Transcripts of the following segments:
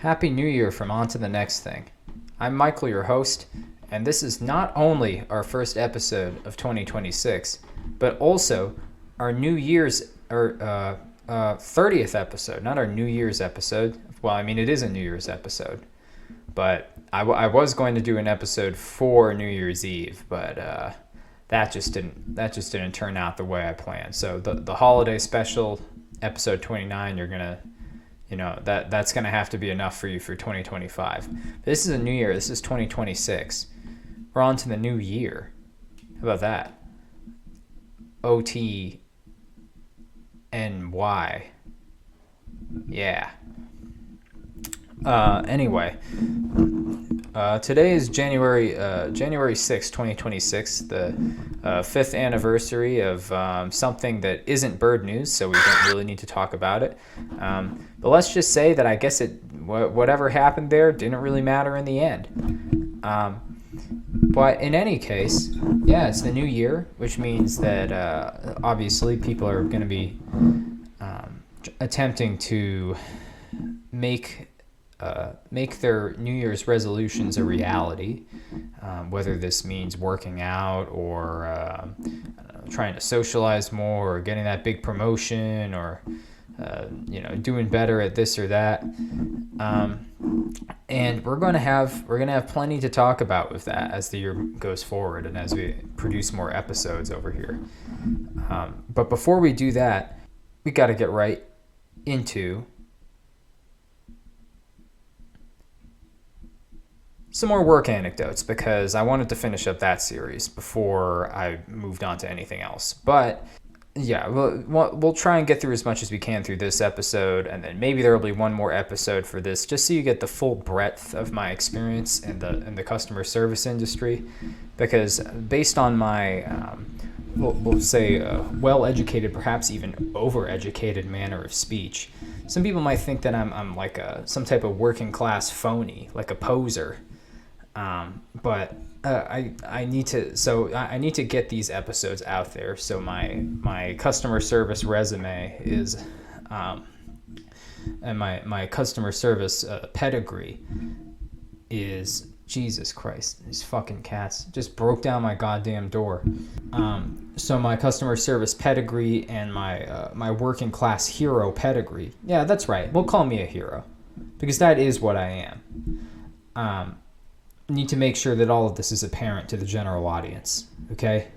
Happy New Year from On to the Next Thing. I'm Michael, your host, and this is not only our first episode of 2026, but also our New Year's, 30th episode, not our New Year's episode. Well, I mean, it is a New Year's episode, but I was going to do an episode for New Year's Eve, but that just didn't turn out the way I planned. So the holiday special, episode 29, you're gonna, that's gonna have to be enough for you for 2025. This is a new year. This is 2026. We're on to the new year. How about that? OTNY. Yeah. Anyway, today is January 6th, 2026, the fifth anniversary of something that isn't bird news, so we don't really need to talk about it. But let's just say that I guess whatever happened there didn't really matter in the end. But in any case, yeah, it's the new year, which means that obviously people are going to be attempting to make their New Year's resolutions a reality, whether this means working out or trying to socialize more or getting that big promotion or doing better at this or that. And we're gonna have plenty to talk about with that as the year goes forward and as we produce more episodes over here. But before we do that, we got to get right into some more work anecdotes, because I wanted to finish up that series before I moved on to anything else. But yeah, we'll try and get through as much as we can through this episode, and then maybe there will be one more episode for this, just so you get the full breadth of my experience in the customer service industry. Because based on my we'll say well-educated, perhaps even over-educated manner of speech, some people might think that I'm like some type of working class phony, like a poser. But I need to get these episodes out there. So my customer service resume is, and my customer service pedigree is, Jesus Christ, these fucking cats just broke down my goddamn door. So my customer service pedigree and my working class hero pedigree. Yeah, that's right. We'll call me a hero, because that is what I am. Need to make sure that all of this is apparent to the general audience. Okay,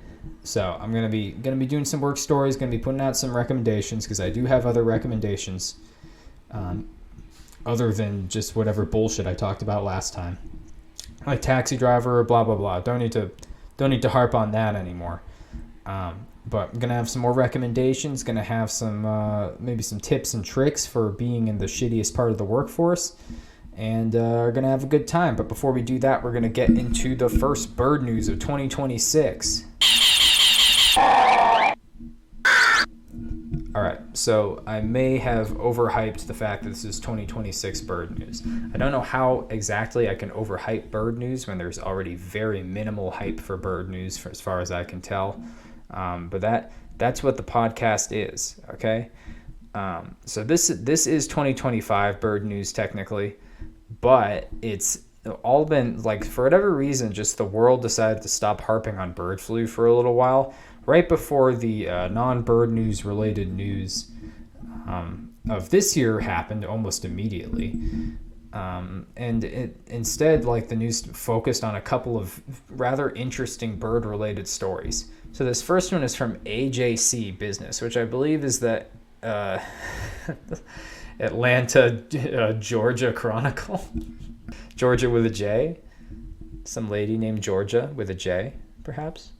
so I'm gonna be doing some work stories. Gonna be putting out some recommendations, because I do have other recommendations, other than just whatever bullshit I talked about last time, like Taxi Driver, blah blah blah. Don't need to harp on that anymore. But I'm gonna have some more recommendations. Gonna have some maybe some tips and tricks for being in the shittiest part of the workforce. And are going to have a good time. But before we do that, we're going to get into the first bird news of 2026. All right, so I may have overhyped the fact that this is 2026 bird news. I don't know how exactly I can overhype bird news when there's already very minimal hype for bird news, as far as I can tell. But that's what the podcast is, okay? So this is 2025 bird news technically. But it's all been, like, for whatever reason, just the world decided to stop harping on bird flu for a little while, right before the non-bird news related news of this year happened almost immediately. And it instead, like, the news focused on a couple of rather interesting bird related stories. So this first one is from AJC Business, which I believe is that Atlanta, Georgia Chronicle. Georgia with a J. Some lady named Georgia with a J, perhaps.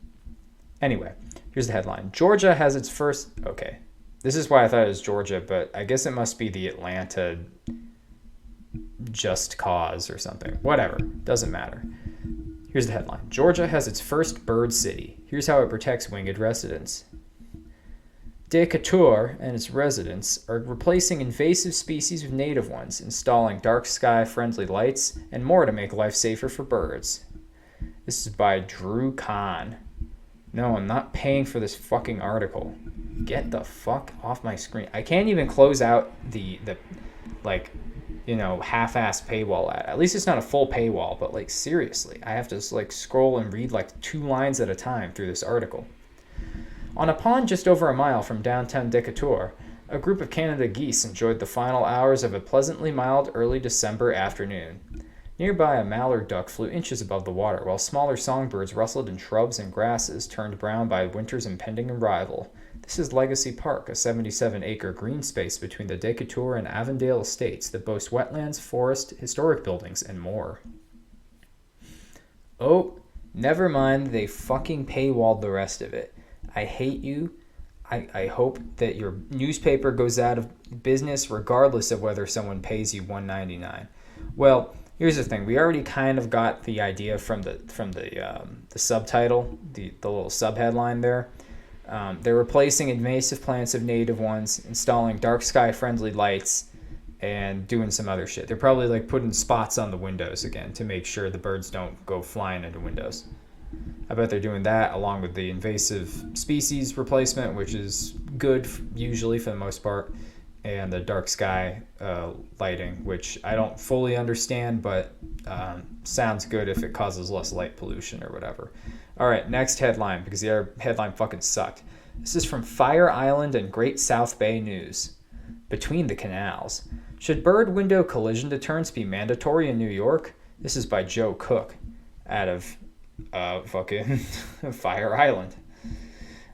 Anyway, here's the headline. Georgia has its first... Okay, this is why I thought it was Georgia, but I guess it must be the Atlanta Just Cause or something. Whatever, doesn't matter. Here's the headline. Georgia has its first bird city. Here's how it protects winged residents. Decatur and its residents are replacing invasive species with native ones, installing dark sky friendly lights, and more to make life safer for birds. This is by Drew Kahn. No, I'm not paying for this fucking article. Get the fuck off my screen. I can't even close out the half-ass paywall ad. At least it's not a full paywall, but like seriously, I have to like scroll and read like 2 lines at a time through this article. On a pond just over a mile from downtown Decatur, a group of Canada geese enjoyed the final hours of a pleasantly mild early December afternoon. Nearby, a mallard duck flew inches above the water, while smaller songbirds rustled in shrubs and grasses turned brown by winter's impending arrival. This is Legacy Park, a 77-acre green space between the Decatur and Avondale estates that boasts wetlands, forest, historic buildings, and more. Oh, never mind, they fucking paywalled the rest of it. I hate you. I hope that your newspaper goes out of business regardless of whether someone pays you $1.99. Well, here's the thing. We already kind of got the idea from the subtitle, the little subheadline there. They're replacing invasive plants of native ones, installing dark sky friendly lights, and doing some other shit. They're probably like putting spots on the windows again to make sure the birds don't go flying into windows. I bet they're doing that along with the invasive species replacement, which is good usually for the most part, and the dark sky lighting, which I don't fully understand, but sounds good if it causes less light pollution or whatever. All right, next headline, because the other headline fucking sucked. This is from Fire Island and Great South Bay News. Between the canals. Should bird window collision deterrents be mandatory in New York? This is by Joe Cook out of fucking Fire Island.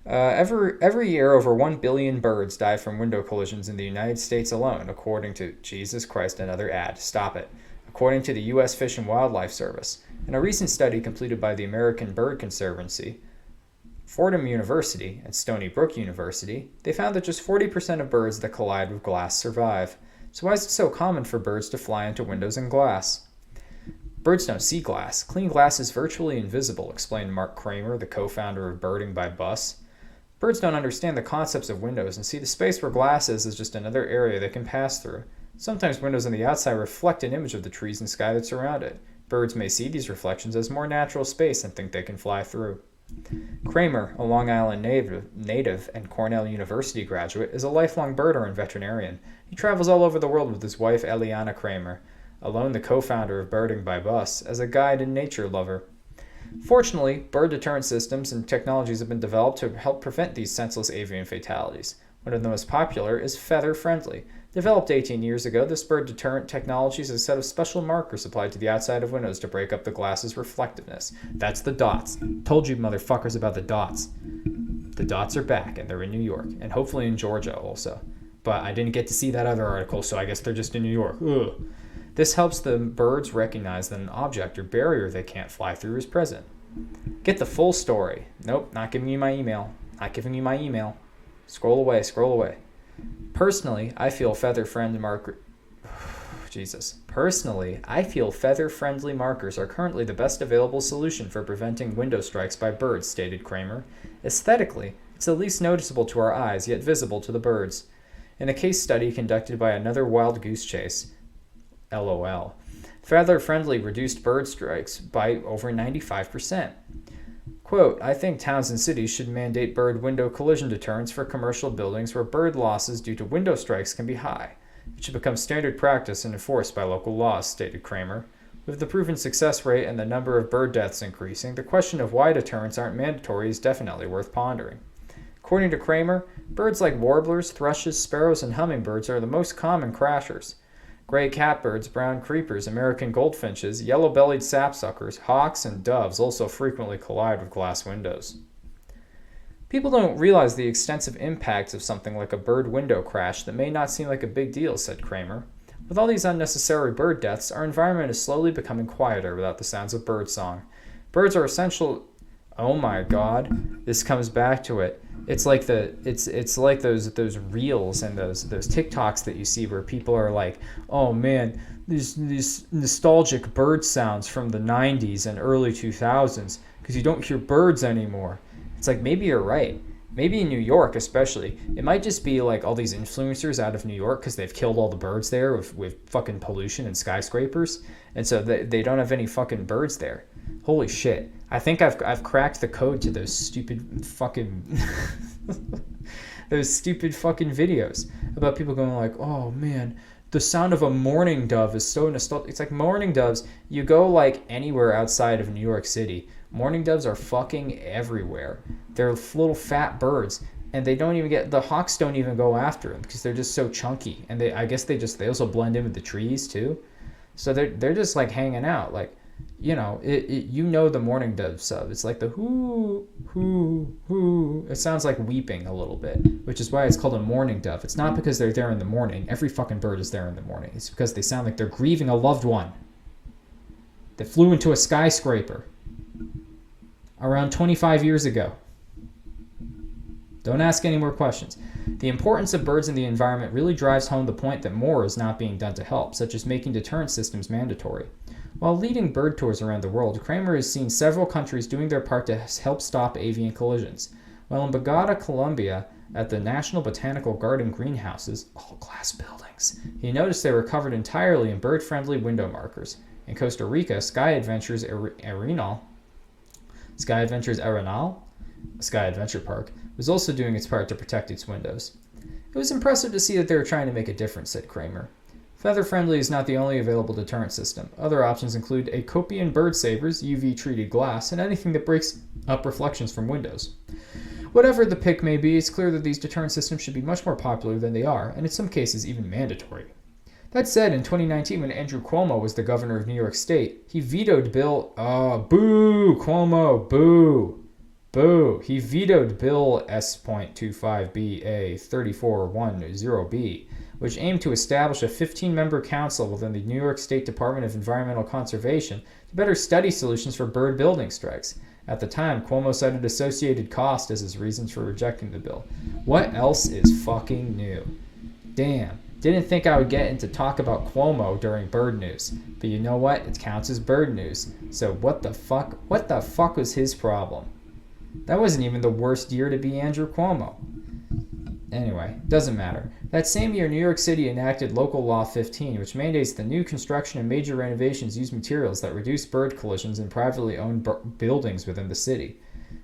Every year, over 1 billion birds die from window collisions in the United States alone, according to... Jesus Christ, another ad. Stop it. According to the U.S. Fish and Wildlife Service. In a recent study completed by the American Bird Conservancy, Fordham University, and Stony Brook University, they found that just 40% of birds that collide with glass survive. So why is it so common for birds to fly into windows and glass? Birds don't see glass. Clean glass is virtually invisible, explained Mark Kramer, the co-founder of Birding by Bus. Birds don't understand the concepts of windows and see the space where glass is as just another area they can pass through. Sometimes windows on the outside reflect an image of the trees and sky that surround it. Birds may see these reflections as more natural space and think they can fly through. Kramer, a Long Island native and Cornell University graduate, is a lifelong birder and veterinarian. He travels all over the world with his wife Eliana Kramer, alone the co-founder of Birding by Bus, as a guide and nature lover. Fortunately, bird deterrent systems and technologies have been developed to help prevent these senseless avian fatalities. One of the most popular is Feather Friendly. Developed 18 years ago, this bird deterrent technology is a set of special markers applied to the outside of windows to break up the glass's reflectiveness. That's the dots. Told you motherfuckers about the dots. The dots are back, and they're in New York, and hopefully in Georgia also. But I didn't get to see that other article, so I guess they're just in New York. Ugh. This helps the birds recognize that an object or barrier they can't fly through is present. Get the full story. Nope, not giving you my email. Not giving you my email. Scroll away, scroll away. Personally, I feel feather-friendly markers are currently the best available solution for preventing window strikes by birds, stated Kramer. Aesthetically, it's the least noticeable to our eyes, yet visible to the birds. In a case study conducted by another wild goose chase, LOL, feather-friendly reduced bird strikes by over 95%. Quote, I think towns and cities should mandate bird window collision deterrents for commercial buildings where bird losses due to window strikes can be high. It should become standard practice and enforced by local laws, stated Kramer. With the proven success rate and the number of bird deaths increasing, the question of why deterrents aren't mandatory is definitely worth pondering. According to Kramer, birds like warblers, thrushes, sparrows, and hummingbirds are the most common crashers. Gray catbirds, brown creepers, American goldfinches, yellow-bellied sapsuckers, hawks, and doves also frequently collide with glass windows. People don't realize the extensive impacts of something like a bird window crash that may not seem like a big deal, said Kramer. With all these unnecessary bird deaths, our environment is slowly becoming quieter without the sounds of birdsong. Birds are essential... Oh my god, this comes back to it. It's like it's like those reels and those TikToks that you see where people are like, oh man, these nostalgic bird sounds from the 90s and early 2000s because you don't hear birds anymore. It's like, maybe you're right. Maybe in New York especially, it might just be like all these influencers out of New York because they've killed all the birds there with fucking pollution and skyscrapers, and so they don't have any fucking birds there. Holy shit. I think I've cracked the code to those stupid fucking videos about people going like, oh man, the sound of a mourning dove is so nostalgic. It's like mourning doves. You go like anywhere outside of New York City, mourning doves are fucking everywhere. They're little fat birds, and they don't even get, the hawks don't even go after them because they're just so chunky. And I guess they also blend in with the trees too. So they're just like hanging out. Like, you know, the mourning dove sub. It's like the hoo, hoo, hoo. It sounds like weeping a little bit, which is why it's called a mourning dove. It's not because they're there in the morning. Every fucking bird is there in the morning. It's because they sound like they're grieving a loved one that flew into a skyscraper around 25 years ago. Don't ask any more questions. The importance of birds in the environment really drives home the point that more is not being done to help, such as making deterrent systems mandatory. While leading bird tours around the world, Kramer has seen several countries doing their part to help stop avian collisions. While in Bogota, Colombia, at the National Botanical Garden greenhouses, all glass buildings, he noticed they were covered entirely in bird-friendly window markers. In Costa Rica, Sky Adventures Arenal, a Sky Adventure Park, was also doing its part to protect its windows. It was impressive to see that they were trying to make a difference, said Kramer. Feather-friendly is not the only available deterrent system. Other options include Acopian bird sabers, UV-treated glass, and anything that breaks up reflections from windows. Whatever the pick may be, it's clear that these deterrent systems should be much more popular than they are, and in some cases even mandatory. That said, in 2019, when Andrew Cuomo was the governor of New York State, he vetoed Bill... boo! Cuomo! Boo! Boo! He vetoed Bill S.25BA 3410B, which aimed to establish a 15-member council within the New York State Department of Environmental Conservation to better study solutions for bird building strikes. At the time, Cuomo cited associated cost as his reasons for rejecting the bill. What else is fucking new? Damn. Didn't think I would get into talk about Cuomo during bird news. But you know what? It counts as bird news. So what the fuck? What the fuck was his problem? That wasn't even the worst year to be Andrew Cuomo. Anyway, doesn't matter. That same year, New York City enacted Local Law 15, which mandates the new construction and major renovations use materials that reduce bird collisions in privately owned buildings within the city.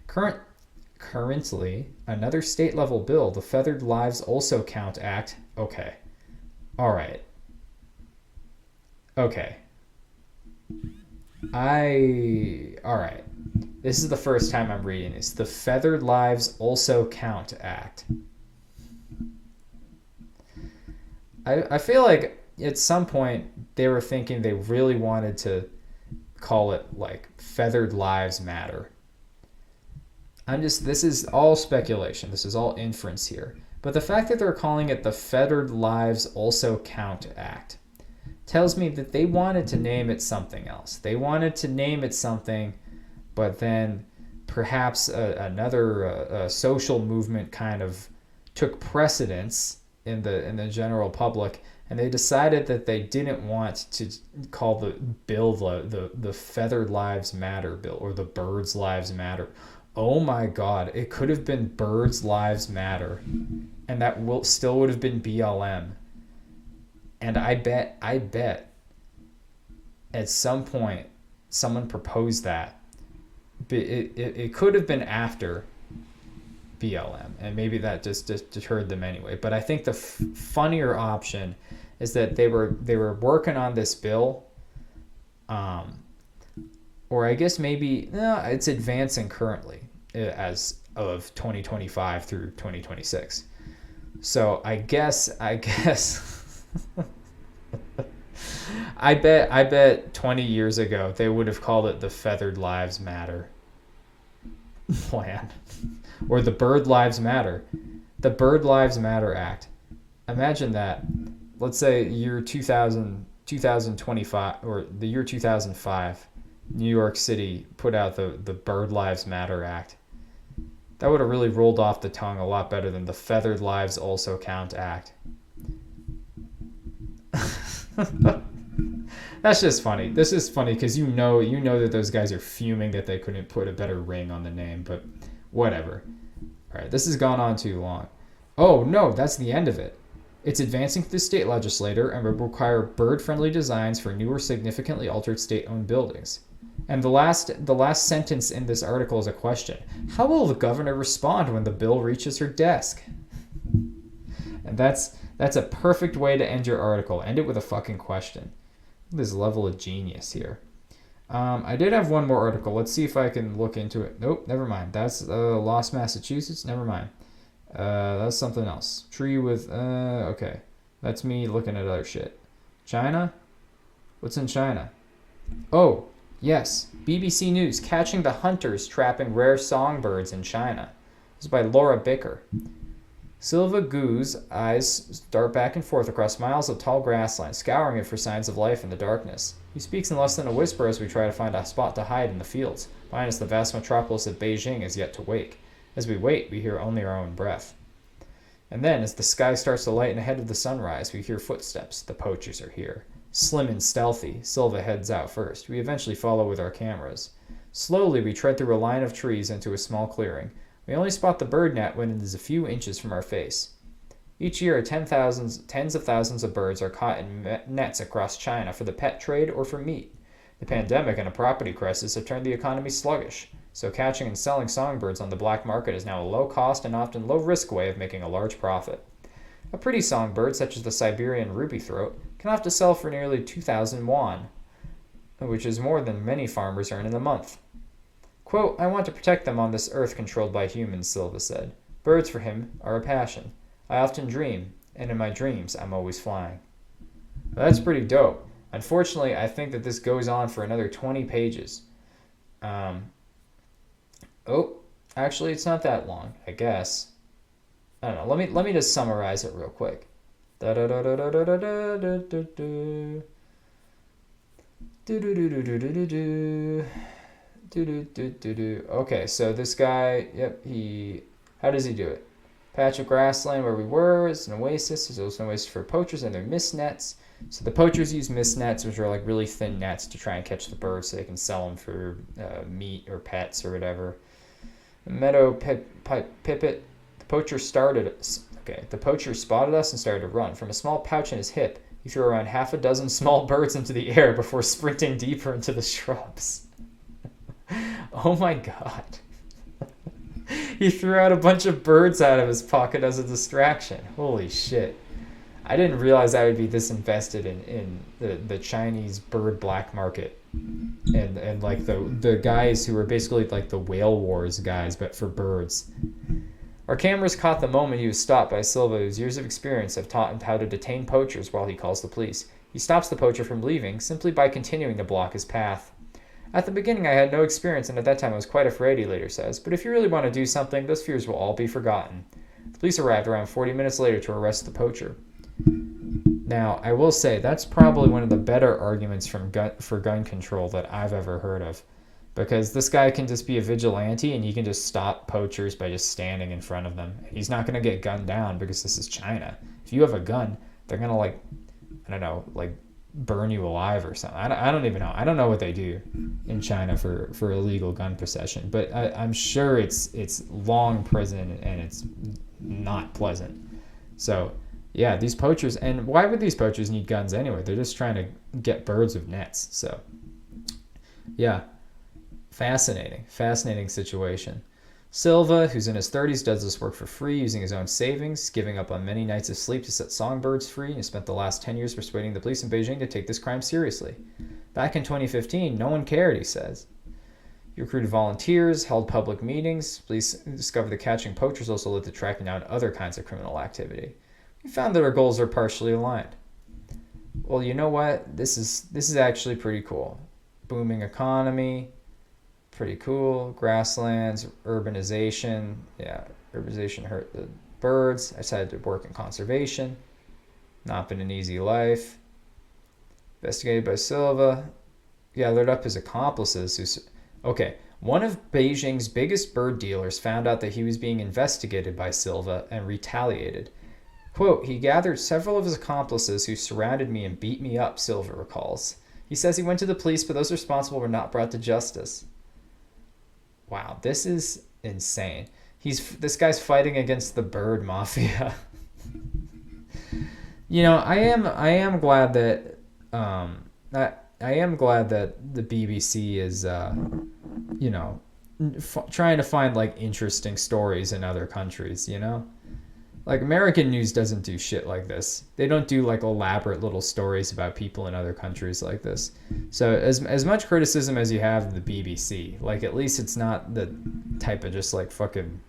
Currently, another state-level bill, the Feathered Lives Also Count Act. Okay. All right. Okay. All right. This is the first time I'm reading this. The Feathered Lives Also Count Act. I feel like at some point they were thinking they really wanted to call it like Feathered Lives Matter. This is all speculation. This is all inference here. But the fact that they're calling it the Feathered Lives Also Count Act tells me that they wanted to name it something else. They wanted to name it something, but then perhaps another social movement kind of took precedence in the general public, and they decided that they didn't want to call the bill the Feathered Lives Matter bill or the Birds Lives Matter. Oh my God, it could have been Birds Lives Matter, and that still would have been BLM. And I bet at some point someone proposed that. It could have been after BLM, and maybe that just deterred them anyway. But I think the funnier option is that they were working on this bill, or I guess maybe it's advancing currently as of 2025 through 2026. So I guess I bet 20 years ago they would have called it the Feathered Lives Matter plan. Or the Bird Lives Matter. The Bird Lives Matter Act. Imagine that. Let's say year 2025, or the year 2005, New York City put out the Bird Lives Matter Act. That would have really rolled off the tongue a lot better than the Feathered Lives Also Count Act. That's just funny. This is funny because you know that those guys are fuming that they couldn't put a better ring on the name, but whatever. All right, this has gone on too long. Oh, no, that's the end of it. It's advancing through the state legislature and will require bird-friendly designs for new or significantly altered state-owned buildings. And the last sentence in this article is a question. How will the governor respond when the bill reaches her desk? And that's That's a perfect way to end your article. End it with a fucking question. This level of genius here. I did have one more article. Let's see if I can look into it. Nope, never mind. That's Lost Massachusetts. Never mind. That's something else. Tree with, okay. That's me looking at other shit. China? What's in China? Oh, yes. BBC News, catching the hunters trapping rare songbirds in China. This is by Laura Bicker. Silva Gu's eyes dart back and forth across miles of tall grassland, scouring it for signs of life in the darkness. He speaks in less than a whisper as we try to find a spot to hide in the fields. Behind us, the vast metropolis of Beijing is yet to wake. As we wait, we hear only our own breath. And then, as the sky starts to lighten ahead of the sunrise, we hear footsteps. The poachers are here. Slim and stealthy, Silva heads out first. We eventually follow with our cameras. Slowly, we tread through a line of trees into a small clearing. We only spot the bird net when it is a few inches from our face. Each year, tens of thousands of birds are caught in nets across China for the pet trade or for meat. The pandemic and a property crisis have turned the economy sluggish, so catching and selling songbirds on the black market is now a low-cost and often low-risk way of making a large profit. A pretty songbird, such as the Siberian ruby-throat, can often sell for nearly 2,000 yuan, which is more than many farmers earn in a month. Quote, I want to protect them on this earth controlled by humans, Silva said. Birds for him are a passion. I often dream, and in my dreams I'm always flying. Well, that's pretty dope. Unfortunately, I think that this goes on for another 20 pages. Actually, it's not that long, I guess. I don't know. Let me just summarize it real quick. Okay, so this guy, how does he do it? Patch of grassland where we were is an oasis. There's also an oasis for poachers and their mist nets. So the poachers use mist nets, which are like really thin nets to try and catch the birds so they can sell them for meat or pets or whatever. The meadow pipit. The poacher spotted us and started to run. From a small pouch in his hip, he threw around half a dozen small birds into the air before sprinting deeper into the shrubs. Oh my god. He threw out a bunch of birds out of his pocket as a distraction. Holy shit. I didn't realize I would be this invested in the Chinese bird black market. And like the guys who were basically like the whale wars guys, but for birds. Our cameras caught the moment he was stopped by Silva, whose years of experience have taught him how to detain poachers while he calls the police. He stops the poacher from leaving simply by continuing to block his path. At the beginning, I had no experience, and at that time I was quite afraid, he later says. But if you really want to do something, those fears will all be forgotten. The police arrived around 40 minutes later to arrest the poacher. Now, I will say, that's probably one of the better arguments for gun control that I've ever heard of. Because this guy can just be a vigilante, and he can just stop poachers by just standing in front of them. He's not going to get gunned down because this is China. If you have a gun, they're going to, burn you alive or something. I don't even know. I don't know what they do in China for illegal gun possession, but I'm sure it's long prison and it's not pleasant. So yeah, these poachers, and why would these poachers need guns anyway? They're just trying to get birds with nets. So yeah, fascinating situation. Silva, who's in his 30s, does this work for free using his own savings, giving up on many nights of sleep to set songbirds free, and he spent the last 10 years persuading the police in Beijing to take this crime seriously. Back in 2015, no one cared, he says. He recruited volunteers, held public meetings. Police discovered that catching poachers also led to tracking down other kinds of criminal activity. We found that our goals are partially aligned. Well, you know what? This is actually pretty cool. Booming economy. Pretty cool. Grasslands, urbanization. Yeah, urbanization hurt the birds. I decided to work in conservation. Not been an easy life. Investigated by Silva. Gathered up his accomplices. One of Beijing's biggest bird dealers found out that he was being investigated by Silva and retaliated. Quote, he gathered several of his accomplices who surrounded me and beat me up, Silva recalls. He says he went to the police, but those responsible were not brought to justice. Wow, this is insane. This guy's fighting against the bird mafia. I am glad that I am glad that the BBC is trying to find like interesting stories in other countries, Like, American news doesn't do shit like this. They don't do like elaborate little stories about people in other countries like this. So as much criticism as you have of the BBC, like, at least it's not the type of just like fucking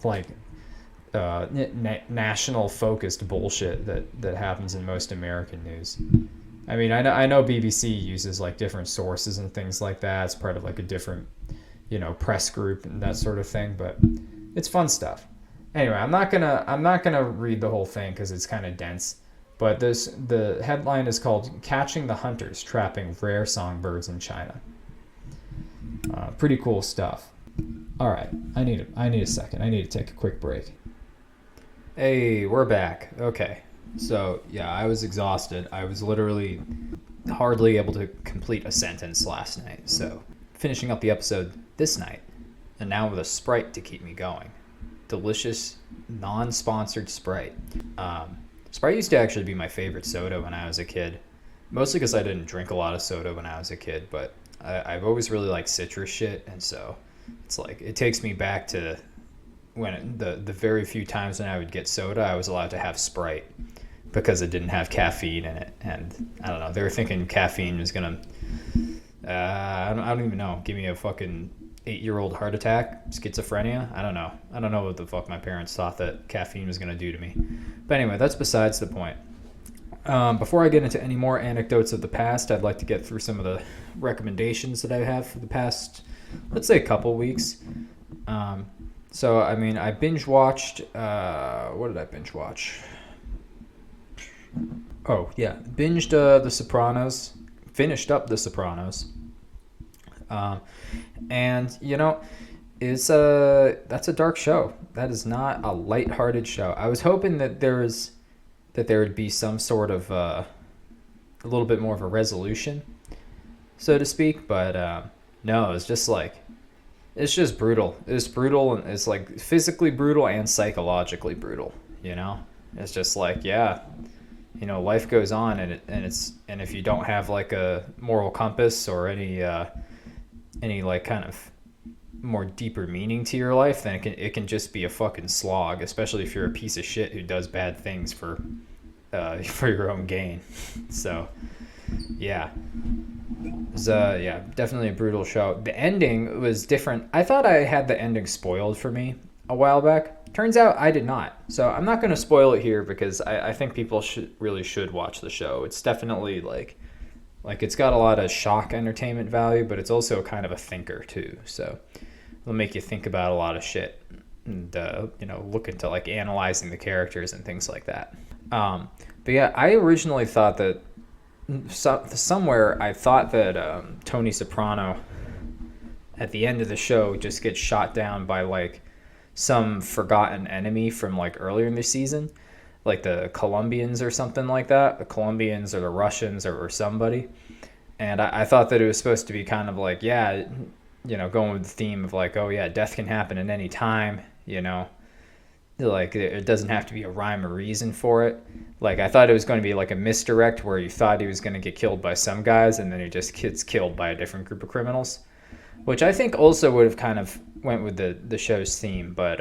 like national focused bullshit that happens in most American news. I mean, I know BBC uses like different sources and things like that. It's part of like a different, press group and that sort of thing, but it's fun stuff. Anyway, I'm not gonna read the whole thing because it's kind of dense. But the headline is called "Catching the Hunters Trapping Rare Songbirds in China." Pretty cool stuff. All right, I need a second. I need to take a quick break. Hey, we're back. Okay, so yeah, I was exhausted. I was literally hardly able to complete a sentence last night. So finishing up the episode this night, and now with a Sprite to keep me going. Delicious, non-sponsored Sprite. Sprite used to actually be my favorite soda when I was a kid, mostly because I didn't drink a lot of soda when I was a kid, but I've always really liked citrus shit, and so it's like it takes me back to when the very few times when I would get soda, I was allowed to have Sprite because it didn't have caffeine in it, and I don't know, they were thinking caffeine was gonna I don't even know, give me a fucking 8-year-old heart attack, schizophrenia. I don't know what the fuck my parents thought that caffeine was going to do to me. But anyway, that's besides the point. Before I get into any more anecdotes of the past, I'd like to get through some of the recommendations that I have for the past, let's say, a couple weeks. So, I mean, I binge watched, what did I binge watch? Oh, yeah, binged The Sopranos, finished up The Sopranos. And that's a dark show. That is not a lighthearted show. I was hoping that there would be some sort of a little bit more of a resolution, so to speak, but no, it's just brutal. It's brutal, and it's like physically brutal and psychologically brutal. It's just like, yeah, life goes on, and if you don't have like a moral compass or any like kind of more deeper meaning to your life, then it can just be a fucking slog, especially if you're a piece of shit who does bad things for your own gain. So yeah, it was definitely a brutal show. The ending was different. I thought I had the ending spoiled for me a while back. Turns out I did not. So I'm not going to spoil it here because I think people should watch the show. It's definitely like it's got a lot of shock entertainment value, but it's also kind of a thinker too. So it'll make you think about a lot of shit and, look into like analyzing the characters and things like that. But yeah, I originally thought that somewhere I thought that Tony Soprano at the end of the show just gets shot down by like some forgotten enemy from like earlier in the season, like the Colombians or something like that. The Colombians or the Russians or somebody. And I thought that it was supposed to be kind of like, yeah, going with the theme of like, oh yeah, death can happen at any time, like it doesn't have to be a rhyme or reason for it. Like I thought it was going to be like a misdirect where you thought he was going to get killed by some guys and then he just gets killed by a different group of criminals, which I think also would have kind of went with the show's theme, but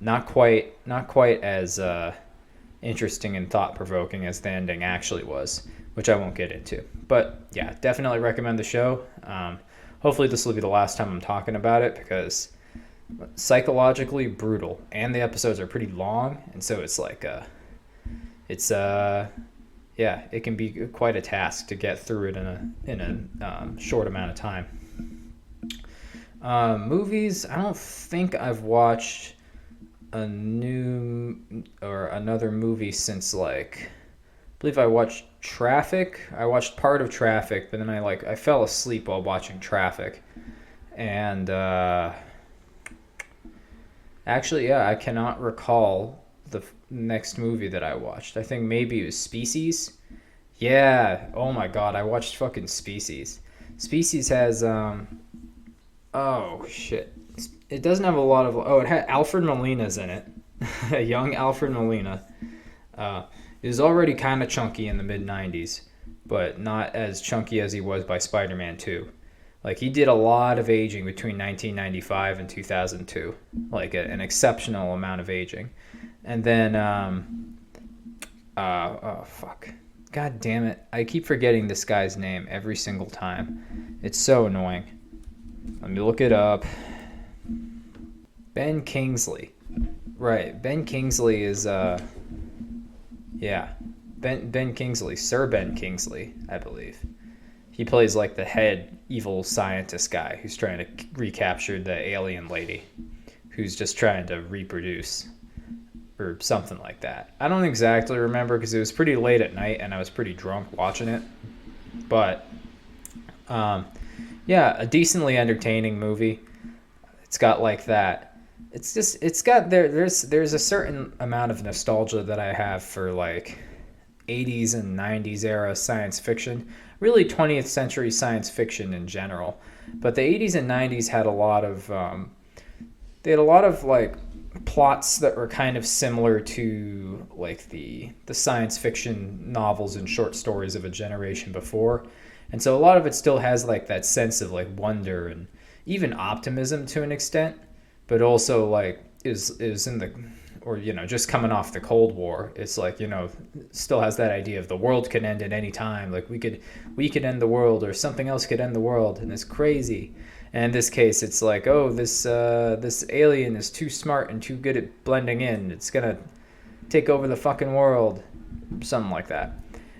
not quite as interesting and thought-provoking as the ending actually was, which I won't get into. But yeah, definitely recommend the show. Hopefully this will be the last time I'm talking about it because psychologically brutal, and the episodes are pretty long, and so it's like it can be quite a task to get through it in a short amount of time. Movies, I don't think I've watched a new or another movie since I believe I watched Traffic. I watched part of Traffic, but then I fell asleep while watching Traffic. And actually, yeah, I cannot recall the next movie that I watched. I think maybe it was Species. Yeah, oh my god, I watched fucking Species. Species has oh shit. It doesn't have a lot of... Oh, it had Alfred Molina's in it. A young Alfred Molina. He was already kind of chunky in the mid-90s, but not as chunky as he was by Spider-Man 2. Like, he did a lot of aging between 1995 and 2002, like an exceptional amount of aging. And then, oh, fuck. God damn it. I keep forgetting this guy's name every single time. It's so annoying. Let me look it up. Ben Kingsley. Right. Ben Kingsley is, yeah. Ben Kingsley. Sir Ben Kingsley, I believe. He plays like the head evil scientist guy who's trying to recapture the alien lady who's just trying to reproduce or something like that. I don't exactly remember because it was pretty late at night and I was pretty drunk watching it. But yeah, a decently entertaining movie. It's got like that. It's got there's a certain amount of nostalgia that I have for like 80s and 90s era science fiction, really 20th century science fiction in general. But the 80s and 90s had a lot of like plots that were kind of similar to like the science fiction novels and short stories of a generation before. And so a lot of it still has like that sense of like wonder and even optimism to an extent, but also like is in the, or, you know, just coming off the Cold War. It's like, you know, still has that idea of the world could end at any time. Like we could end the world, or something else could end the world, and it's crazy. And in this case, it's like, oh, this alien is too smart and too good at blending in. It's gonna take over the fucking world, something like that.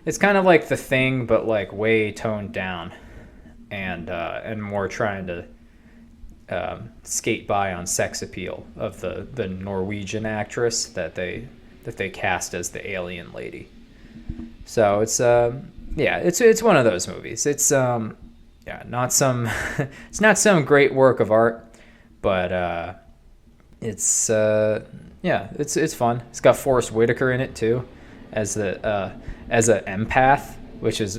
It's kind of like The Thing, but like way toned down, and more trying to skate by on sex appeal of the Norwegian actress that they cast as the alien lady. So it's it's one of those movies. It's not some it's not some great work of art, but it's it's fun. It's got Forrest Whitaker in it too, as an empath, which is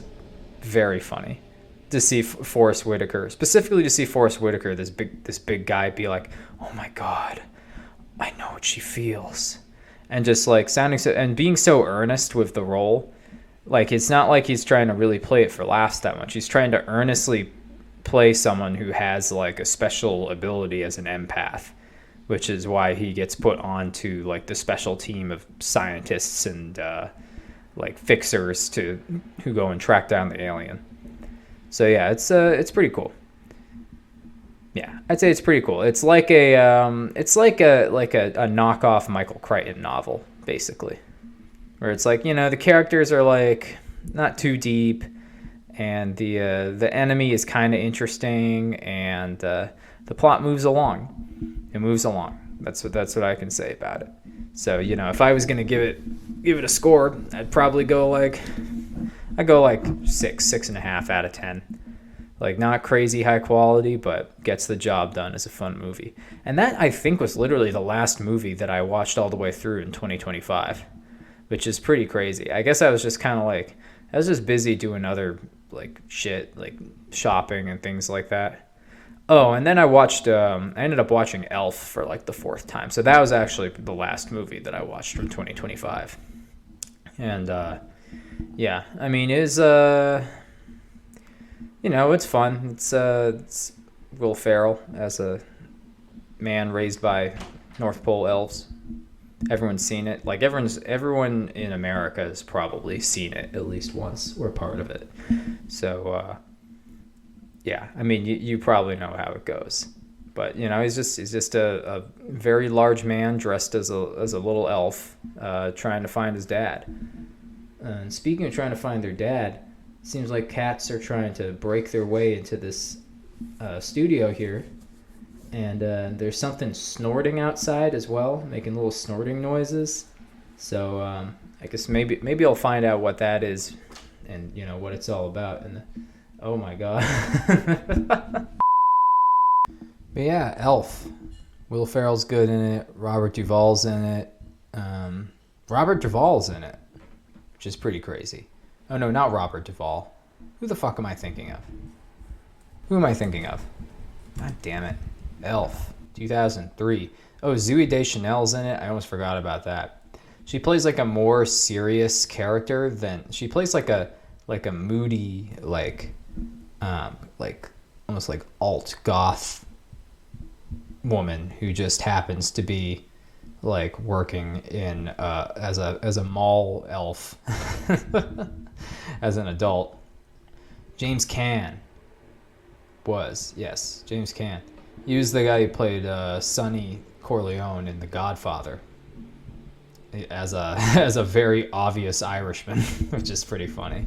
very funny to see Forrest Whitaker, specifically to see Forrest Whitaker, this big guy, be like, "Oh my God, I know what she feels," and just like sounding so and being so earnest with the role. Like, it's not like he's trying to really play it for laughs that much. He's trying to earnestly play someone who has like a special ability as an empath, which is why he gets put onto like the special team of scientists and like fixers who go and track down the alien. So yeah, it's pretty cool. Yeah, I'd say it's pretty cool. It's like a knockoff Michael Crichton novel, basically, where it's like, you know, the characters are like not too deep, and the enemy is kind of interesting, and the plot moves along. It moves along. That's what I can say about it. So, you know, if I was gonna give it a score, I'd probably go like 6.5 out of 10. Like, not crazy high quality, but gets the job done as a fun movie. And that, I think, was literally the last movie that I watched all the way through in 2025, which is pretty crazy. I guess I was just kind of like, I was just busy doing other like shit, like shopping and things like that. Oh, and then I ended up watching Elf for like the 4th time. So that was actually the last movie that I watched from 2025. And yeah, I mean, it's you know, it's fun. It's Will Ferrell as a man raised by North Pole elves. Everyone's seen it. Like, everyone in America has probably seen it at least once or part of it. So yeah, I mean, you probably know how it goes. But, you know, he's just a very large man dressed as a little elf, trying to find his dad. And speaking of trying to find their dad, it seems like cats are trying to break their way into this studio here. And there's something snorting outside as well, making little snorting noises. So I guess maybe I'll find out what that is, and, you know, what it's all about. And oh my God. But yeah, Elf. Will Ferrell's good in it. Robert Duvall's in it. Robert Duvall's in it, which is pretty crazy. Oh no, not Robert Duvall. Who the fuck am I thinking of? Who am I thinking of? God damn it. Elf, 2003. Oh, Zooey Deschanel's in it. I almost forgot about that. She plays like a more serious character than she plays like a moody like almost like alt goth woman who just happens to be like working in as a mall elf as an adult. James Caan James Caan. He was the guy who played Sonny Corleone in The Godfather as a very obvious Irishman, which is pretty funny.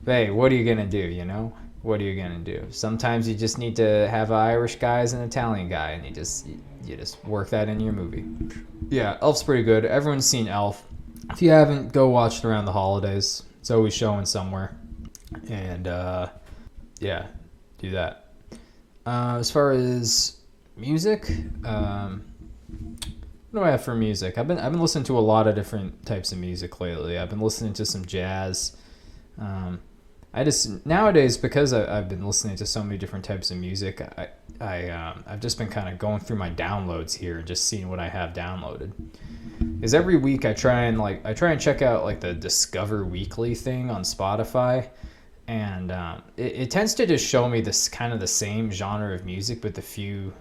But hey, what are you gonna do? You know, what are you gonna do? Sometimes you just need to have an Irish guy as an Italian guy, and you just work that in your movie. Yeah, Elf's pretty good. Everyone's seen Elf. If you haven't, go watch it around the holidays. It's always showing somewhere, and yeah, do that. As far as music, what do I have for music? I've been listening to a lot of different types of music lately. I've been listening to some jazz. I just nowadays, because I've been listening to so many different types of music, I've just been kind of going through my downloads here and just seeing what I have downloaded. Because every week I try and check out like the Discover Weekly thing on Spotify, and it tends to just show me this kind of the same genre of music with a few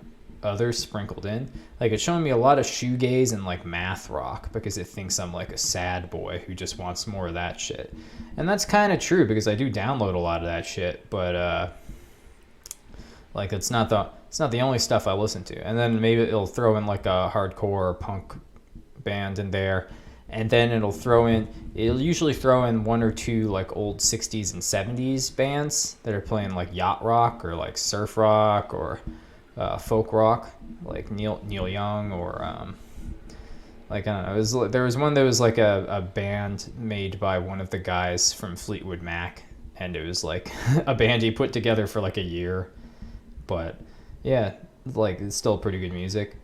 others sprinkled in. Like, it's showing me a lot of shoegaze and like math rock because it thinks I'm like a sad boy who just wants more of that shit. And that's kind of true because I do download a lot of that shit, but like it's not the only stuff I listen to. And then maybe it'll throw in like a hardcore punk band in there, and then it'll usually throw in one or two like old 60s and 70s bands that are playing like yacht rock or like surf rock or folk rock, like Neil Young, or like, I don't know. There was one that was like a band made by one of the guys from Fleetwood Mac, and it was like a band he put together for like a year. But yeah, like it's still pretty good music.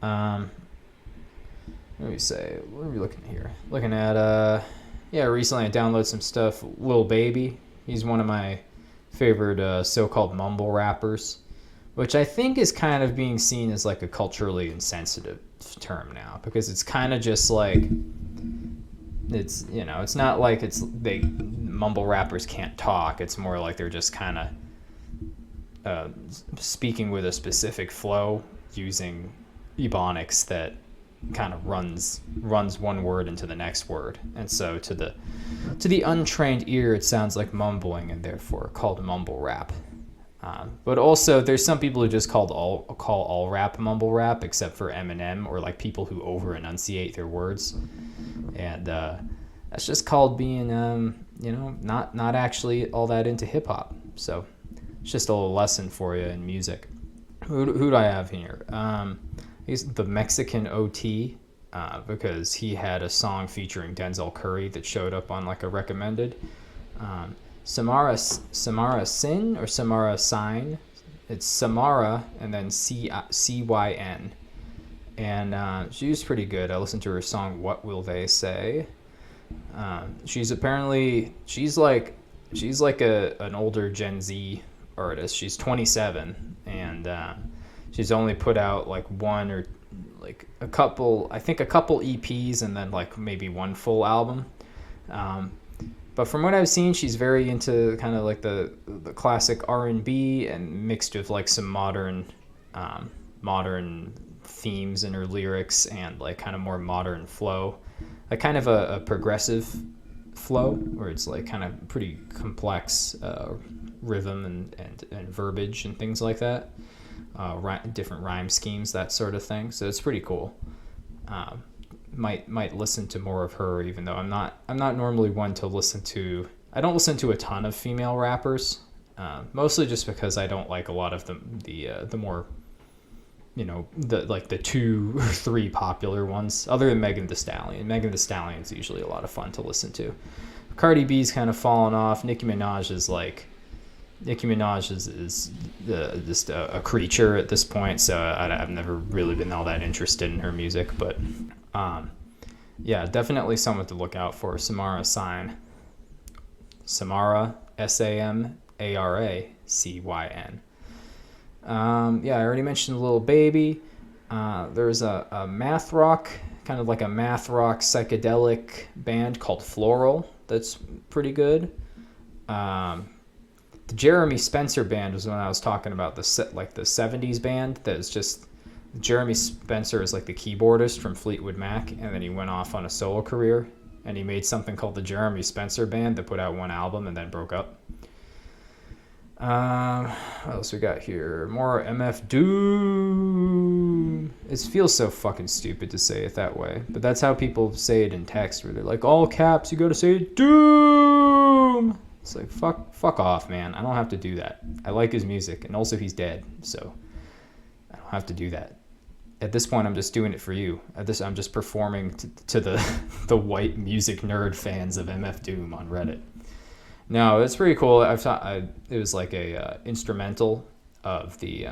Let me say, what are we looking at here? Looking at recently I downloaded some stuff. Lil Baby, he's one of my favorite so-called mumble rappers, which I think is kind of being seen as like a culturally insensitive term now, because it's kind of just like, it's, you know, it's not like mumble rappers can't talk. It's more like they're just kind of speaking with a specific flow using ebonics that kind of runs one word into the next word, and so to the untrained ear it sounds like mumbling, and therefore called mumble rap. But also there's some people who just call all rap mumble rap, except for Eminem, or like people who over enunciate their words, and that's just called being not actually all that into hip hop. So it's just a little lesson for you in music. Who do I have here? He's the Mexican OT, because he had a song featuring Denzel Curry that showed up on like a recommended. Samara Cyn or Samara Cyn. It's Samara and then Cyn. And she was pretty good. I listened to her song "What Will They Say." She's like an older Gen Z artist. She's 27, and she's only put out like one or like a couple EPs, and then like maybe one full album. But from what I've seen, she's very into kind of like the classic R&B and mixed with like some modern themes in her lyrics, and like kind of more modern flow, like kind of a progressive flow where it's like kind of pretty complex rhythm and verbiage and things like that. Different rhyme schemes, that sort of thing. So it's pretty cool. Might listen to more of her, even though I'm not normally one to listen to. I don't listen to a ton of female rappers, mostly just because I don't like a lot of the more, the 2 or 3 popular ones, other than Megan Thee Stallion. Megan Thee Stallion's usually a lot of fun to listen to. Cardi B's kind of fallen off. Nicki Minaj is just a creature at this point, so I've never really been all that interested in her music. But yeah, definitely someone to look out for. Samara Cyn. Samara, Samara Cyn. Yeah, I already mentioned Lil Baby. There's a math rock, kind of like a math rock psychedelic band called Floral that's pretty good. The Jeremy Spencer band was when I was talking about the 70s band that was just Jeremy Spencer is like the keyboardist from Fleetwood Mac, and then he went off on a solo career, and he made something called the Jeremy Spencer Band that put out one album and then broke up. What else we got here? More MF Doom. It feels so fucking stupid to say it that way, but that's how people say it in text, where they're like, all caps, you gotta say Doom. It's like, fuck off, man. I don't have to do that. I like his music, and also he's dead, so I don't have to do that. At this point, I'm just doing it for you. I'm just performing to the white music nerd fans of MF Doom on Reddit. No, it's pretty cool. It was like a instrumental of the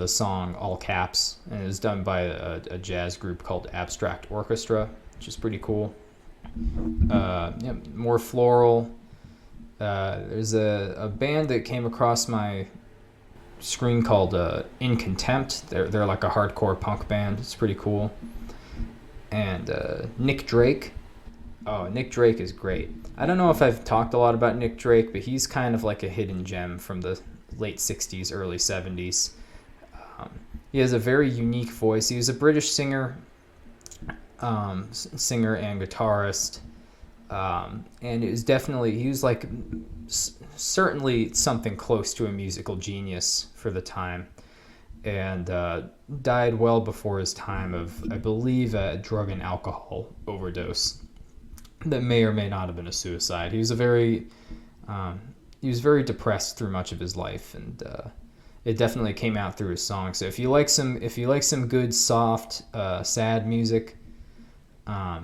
song All Caps, and it was done by a jazz group called Abstract Orchestra, which is pretty cool. Yeah, more Floral. There's a band that came across my screen called In Contempt. They're like a hardcore punk band. It's pretty cool. And Nick Drake. Oh, Nick Drake is great. I don't know if I've talked a lot about Nick Drake, but he's kind of like a hidden gem from the late 60s, early 70s. He has a very unique voice. He was a British singer and guitarist. And it was he was like certainly something close to a musical genius for the time, and died well before his time of, I believe, a drug and alcohol overdose that may or may not have been a suicide. He was very depressed through much of his life, and it definitely came out through his songs. So if you like some good soft sad music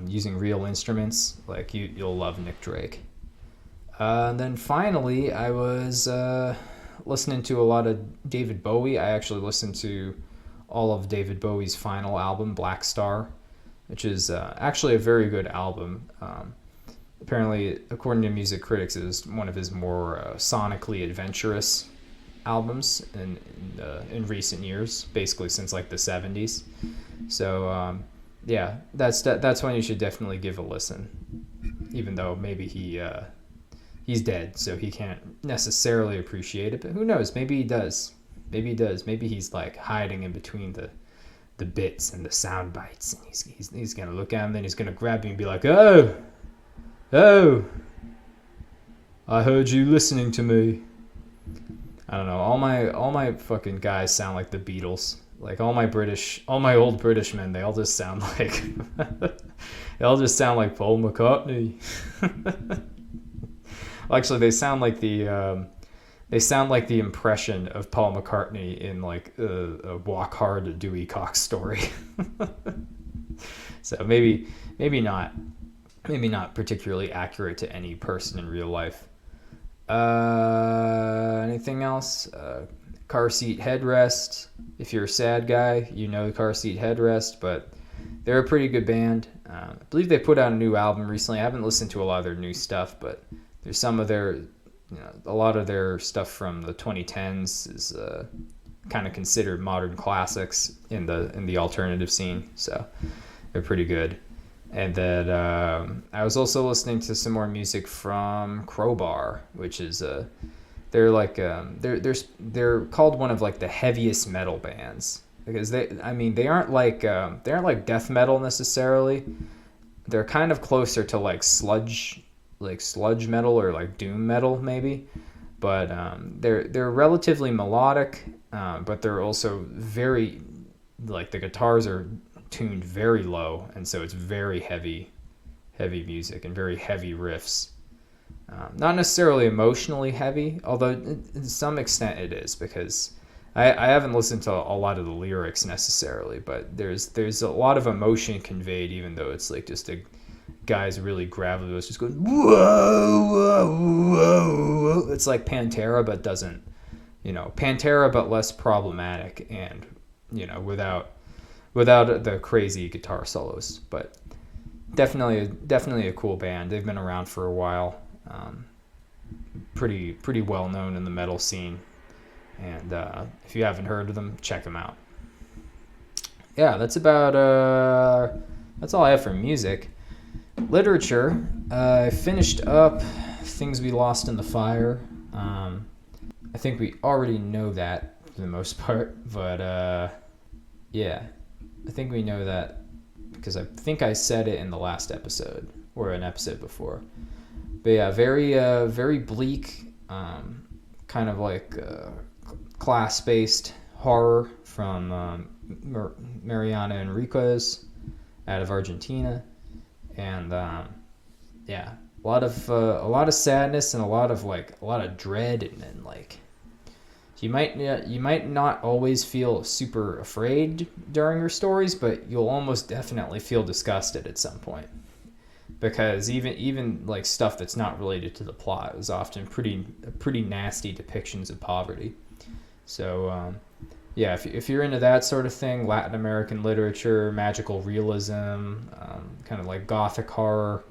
using real instruments, like you'll love Nick Drake. And then finally, I was listening to a lot of David Bowie. I actually listened to all of David Bowie's final album, Black Star, which is actually a very good album. Apparently, according to music critics, it is one of his more sonically adventurous albums in recent years, basically since like the 70s. So yeah, that's when you should definitely give a listen, even though maybe he's dead, so he can't necessarily appreciate it, but who knows, maybe he does. Maybe he's like hiding in between the bits and the sound bites, and he's gonna look at him, then he's gonna grab you and be like, oh, I heard you listening to me. I don't know, all my fucking guys sound like the Beatles. Like all my old British men, they all just sound like Paul McCartney. Actually, they sound like the impression of Paul McCartney in like a Walk Hard Dewey Cox story. So maybe not particularly accurate to any person in real life. Anything else? Car Seat Headrest. If you're a sad guy, you know the Car Seat Headrest, but they're a pretty good band. I believe they put out a new album recently. I haven't listened to a lot of their new stuff, but there's some of their, a lot of their stuff from the 2010s is kind of considered modern classics in the alternative scene. So they're pretty good. And then I was also listening to some more music from Crowbar, which is they're like they're called one of like the heaviest metal bands, because they aren't like death metal necessarily. They're kind of closer to like sludge metal or like doom metal maybe, but they're relatively melodic, but they're also very, like, the guitars are tuned very low, and so it's very heavy music and very heavy riffs. Not necessarily emotionally heavy, although to some extent it is, because I haven't listened to a lot of the lyrics necessarily, but there's a lot of emotion conveyed, even though it's like just a guy's really gravelly voice just going whoa, whoa, whoa, whoa. It's like Pantera, but doesn't, Pantera, but less problematic, and without the crazy guitar solos. But definitely a cool band. They've been around for a while. Pretty well known in the metal scene, and if you haven't heard of them, check them out. Yeah, that's all I have for music. Literature. I finished up Things We Lost in the Fire. I think we already know that for the most part, but yeah, I think we know that because I think I said it in the last episode or an episode before. But yeah, very bleak, kind of like class-based horror from Mariana Enriquez out of Argentina, and yeah, a lot of sadness and a lot of dread, and like you might not always feel super afraid during her stories, but you'll almost definitely feel disgusted at some point, because even like stuff that's not related to the plot is often pretty nasty depictions of poverty. So yeah, if you're into that sort of thing, Latin American literature, magical realism, kind of like gothic horror,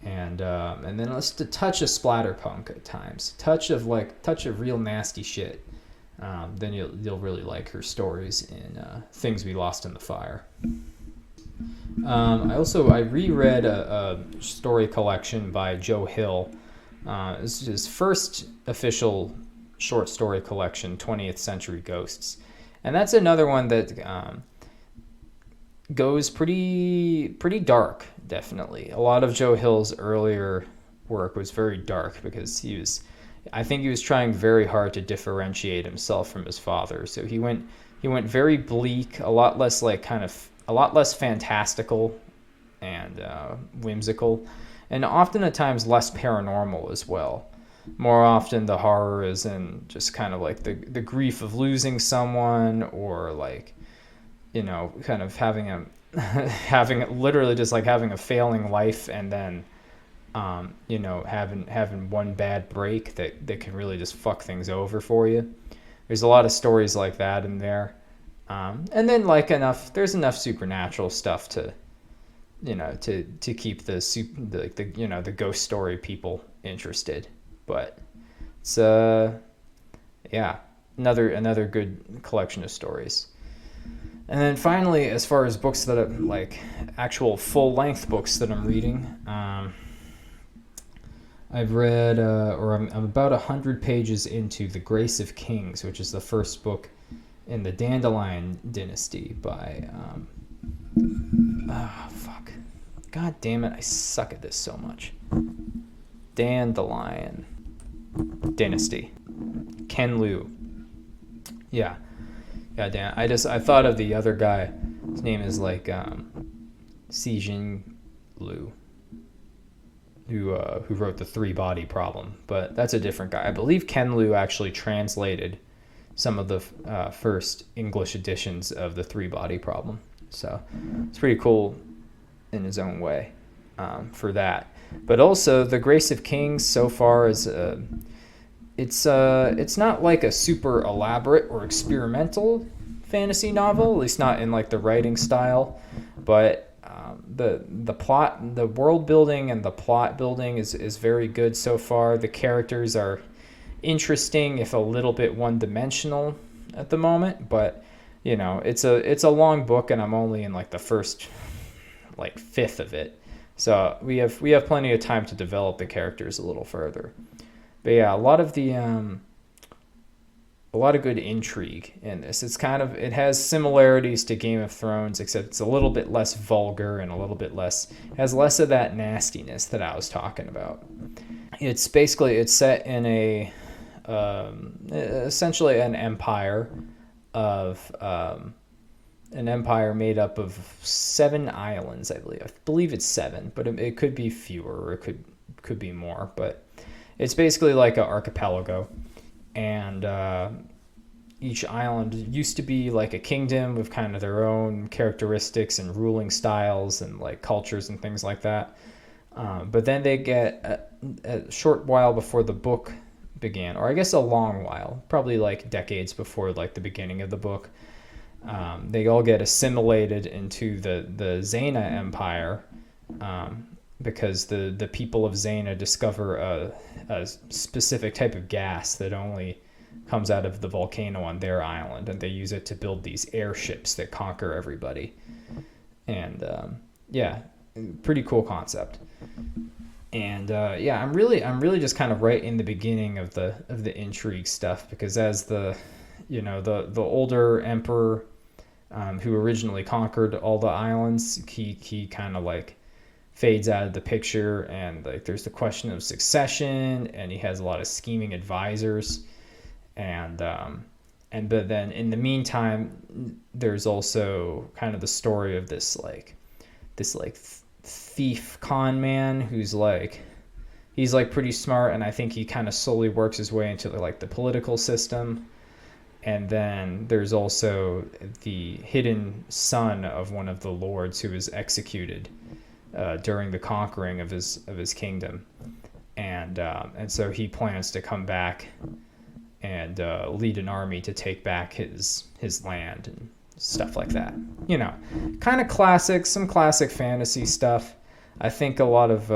and then just a touch of splatterpunk at times, touch of real nasty shit, then you'll really like her stories in Things We Lost in the Fire. I reread a story collection by Joe Hill. This is his first official short story collection, 20th Century Ghosts, and that's another one that goes pretty dark. Definitely, a lot of Joe Hill's earlier work was very dark because I think he was trying very hard to differentiate himself from his father. So he went very bleak, a lot less fantastical and whimsical, and often at times less paranormal as well. More often the horror is in just kind of like the grief of losing someone, or like, kind of having literally just like having a failing life, and then having one bad break that can really just fuck things over for you. There's a lot of stories like that in there. And then there's enough supernatural stuff to keep the ghost story people interested. But it's yeah, another good collection of stories. And then finally, as far as books that are like actual full-length books that I'm reading, I've read, I'm about 100 pages into The Grace of Kings, which is the first book in the Dandelion dynasty by, God damn it, I suck at this so much. Dandelion dynasty. Ken Liu. Yeah. God damn. I thought of the other guy. His name is like Cixin Liu, who wrote The Three Body Problem, but that's a different guy. I believe Ken Liu actually translated some of the first English editions of The Three Body Problem. So it's pretty cool in his own way for that. But also The Grace of Kings so far is it's not like a super elaborate or experimental fantasy novel, at least not in like the writing style, but the plot, the world building and the plot building is very good so far. The characters are interesting, if a little bit one-dimensional at the moment, but it's a long book, and I'm only in like the first like fifth of it, so we have plenty of time to develop the characters a little further. But yeah, a lot of good intrigue in this. It has similarities to Game of Thrones, except it's a little bit less vulgar and has less of that nastiness that I was talking about. It's set in essentially an empire made up of 7 islands, I believe. I believe it's 7, but it could be fewer, or it could be more, but it's basically like an archipelago, and each island used to be like a kingdom with kind of their own characteristics and ruling styles and like cultures and things like that. But then they get a short while before the book began, or I guess a long while, probably like decades before like the beginning of the book, they all get assimilated into the Zena Empire, because the people of Zena discover a specific type of gas that only comes out of the volcano on their island, and they use it to build these airships that conquer everybody. And yeah, pretty cool concept. And yeah, I'm really just kind of right in the beginning of the intrigue stuff, because as the older emperor, who originally conquered all the islands, he kind of like fades out of the picture, and like there's the question of succession, and he has a lot of scheming advisors, and but then in the meantime, there's also kind of the story of this thief con man who's like, he's like pretty smart, and I think he kind of slowly works his way into like the political system. And then there's also the hidden son of one of the lords who was executed during the conquering of his kingdom, and so he plans to come back and lead an army to take back his land and stuff like that. Kind of some classic fantasy stuff. I think a lot of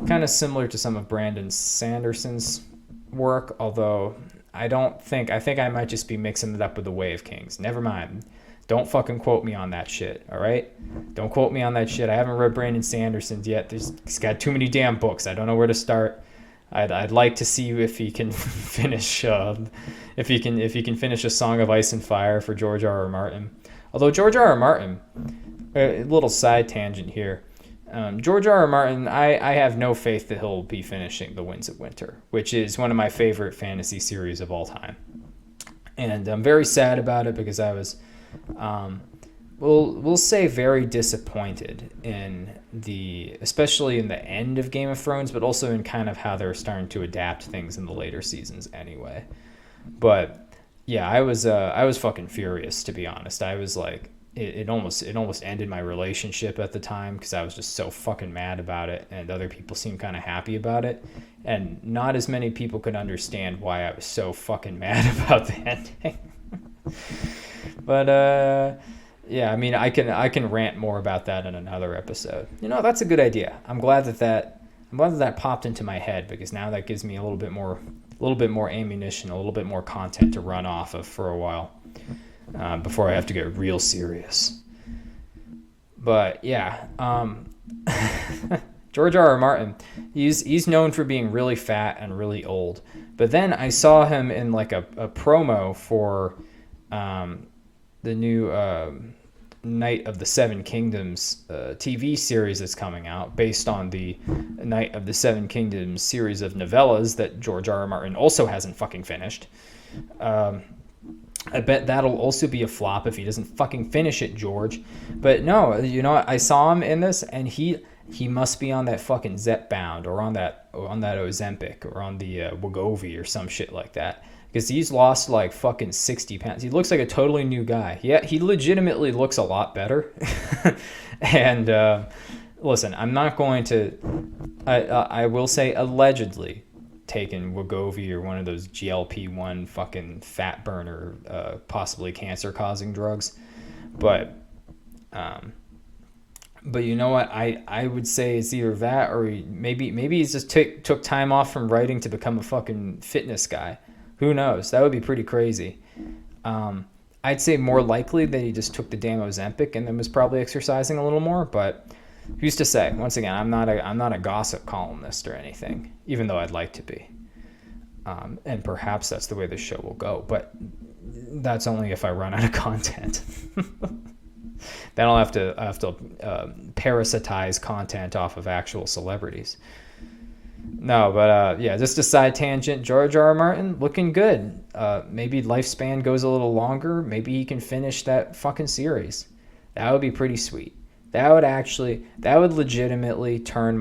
kind of similar to some of Brandon Sanderson's work, although I think I might just be mixing it up with the Way of Kings. Never mind. Don't fucking quote me on that shit, all right? Don't quote me on that shit. I haven't read Brandon Sanderson's yet. He's got too many damn books. I don't know where to start. I'd like to see if he can finish if he can finish A Song of Ice and Fire for George R.R. Martin. Although George R.R. Martin, a little side tangent here. George R.R. Martin, I have no faith that he'll be finishing The Winds of Winter, which is one of my favorite fantasy series of all time. And I'm very sad about it, because I was, we'll say, very disappointed especially in the end of Game of Thrones, but also in kind of how they're starting to adapt things in the later seasons anyway. But yeah, I was fucking furious, to be honest. I was like, it almost ended my relationship at the time, because I was just so fucking mad about it, and other people seemed kind of happy about it, and not as many people could understand why I was so fucking mad about the ending. But yeah, I mean, I can rant more about that in another episode. That's a good idea. I'm glad that popped into my head, because now that gives me a little bit more ammunition, a little bit more content to run off of for a while. Before I have to get real serious. But yeah, George R.R. Martin, he's known for being really fat and really old. But then I saw him in like a promo for the new Night of the Seven Kingdoms TV series that's coming out, based on the Night of the Seven Kingdoms series of novellas that George R.R. Martin also hasn't fucking finished. I bet that'll also be a flop if he doesn't fucking finish it, George. But no, I saw him in this, and he must be on that fucking Zepbound, or on that Ozempic, or on the Wegovy or some shit like that, because he's lost like fucking 60 pounds. He looks like a totally new guy. Yeah, he legitimately looks a lot better. And listen, I'm not going to. I will say allegedly taken Wegovy or one of those GLP-1 fucking fat burner, possibly cancer-causing drugs, but you know what? I would say it's either that, or maybe he's just took time off from writing to become a fucking fitness guy. Who knows? That would be pretty crazy. I'd say more likely that he just took the damn Ozempic and then was probably exercising a little more, but who's to say? Once again, I'm not a gossip columnist or anything, even though I'd like to be. And perhaps that's the way this show will go, but that's only if I run out of content. Then I'll have to parasitize content off of actual celebrities. No, but yeah, just a side tangent. George R.R. Martin looking good. Maybe lifespan goes a little longer. Maybe he can finish that fucking series. That would be pretty sweet. That would legitimately turn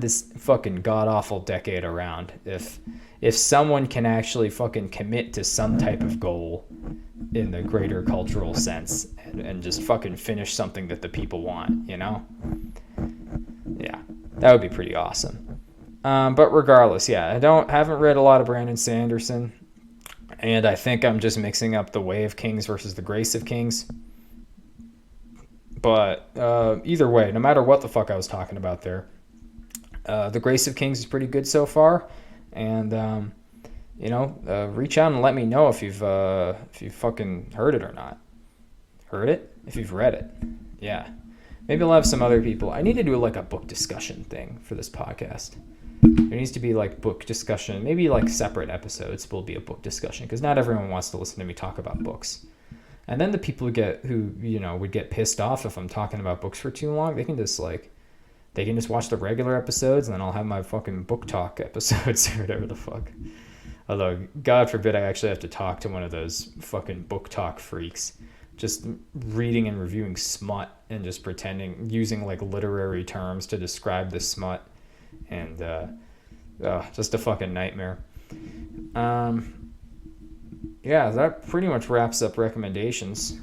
this fucking god awful decade around. If someone can actually fucking commit to some type of goal in the greater cultural sense, and just fucking finish something that the people want, Yeah, that would be pretty awesome. But regardless, yeah, haven't read a lot of Brandon Sanderson, and I think I'm just mixing up The Way of Kings versus The Grace of Kings. But either way, no matter what the fuck I was talking about there, The Grace of Kings is pretty good so far, and reach out and let me know if you've fucking heard it or not. Heard it? If you've read it, yeah. Maybe I'll have some other people. I need to do like a book discussion thing for this podcast. There needs to be like book discussion, maybe like separate episodes will be a book discussion, because not everyone wants to listen to me talk about books. And then the people who would get pissed off if I'm talking about books for too long, they can just watch the regular episodes, and then I'll have my fucking book talk episodes or whatever the fuck. Although, God forbid I actually have to talk to one of those fucking book talk freaks. Just reading and reviewing smut and just pretending, using like literary terms to describe the smut. And just a fucking nightmare. Yeah, that pretty much wraps up recommendations.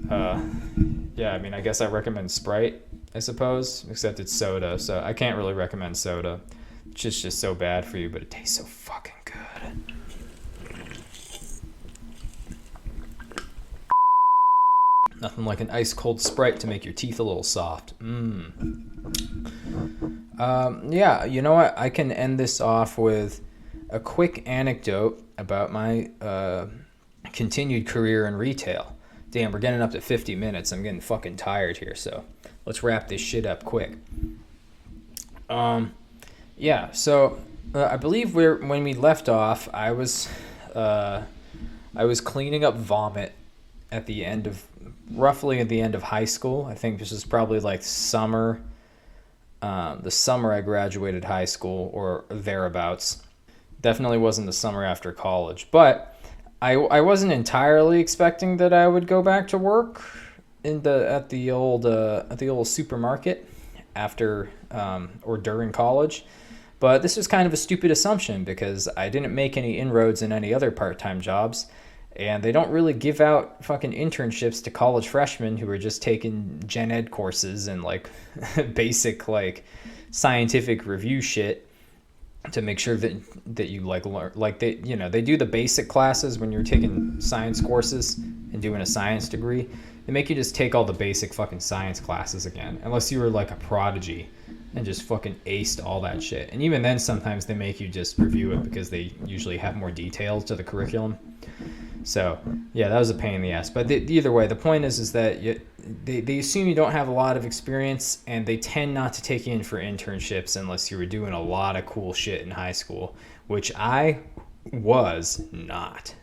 Yeah, I mean, I guess I recommend Sprite, I suppose, except it's soda, so I can't really recommend soda. It's just so bad for you, but it tastes so fucking good. Nothing like an ice cold Sprite to make your teeth a little soft. Yeah, you know what? I can end this off with a quick anecdote about my continued career in retail. Damn, we're getting up to 50 minutes. I'm getting fucking tired here, so let's wrap this shit up quick. Yeah, so I believe when we left off, I was cleaning up vomit roughly at the end of high school. I think this is probably like the summer I graduated high school or thereabouts. Definitely wasn't the summer after college, but I wasn't entirely expecting that I would go back to work at the old supermarket after or during college. But this was kind of a stupid assumption because I didn't make any inroads in any other part-time jobs, and they don't really give out fucking internships to college freshmen who are just taking gen ed courses and like basic like scientific review shit to make sure that you like learn. Like they do the basic classes when you're taking science courses and doing a science degree. They make you just take all the basic fucking science classes again, unless you were like a prodigy and just fucking aced all that shit. And even then, sometimes they make you just review it because they usually have more details to the curriculum. So yeah, that was a pain in the ass. But either way, the point is that they assume you don't have a lot of experience, and they tend not to take you in for internships unless you were doing a lot of cool shit in high school, which I was not.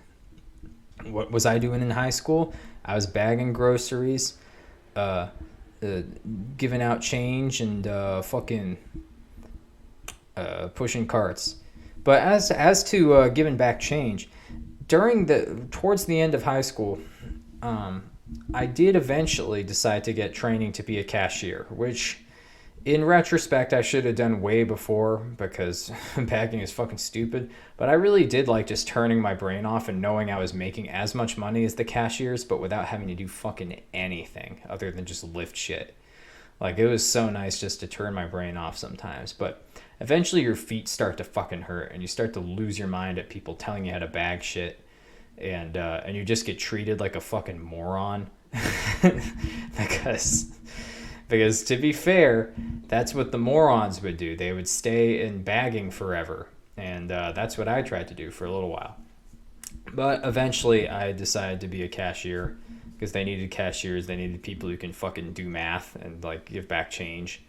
What was I doing in high school? I was bagging groceries, giving out change, and fucking pushing carts. But as to giving back change, towards the end of high school, I did eventually decide to get training to be a cashier, which in retrospect I should have done way before because bagging is fucking stupid. But I really did like just turning my brain off and knowing I was making as much money as the cashiers, but without having to do fucking anything other than just lift shit. Like, it was so nice just to turn my brain off sometimes. But eventually your feet start to fucking hurt and you start to lose your mind at people telling you how to bag shit. And you just get treated like a fucking moron. because to be fair, that's what the morons would do. They would stay in bagging forever. And that's what I tried to do for a little while. But eventually I decided to be a cashier because they needed cashiers. They needed people who can fucking do math and like give back change.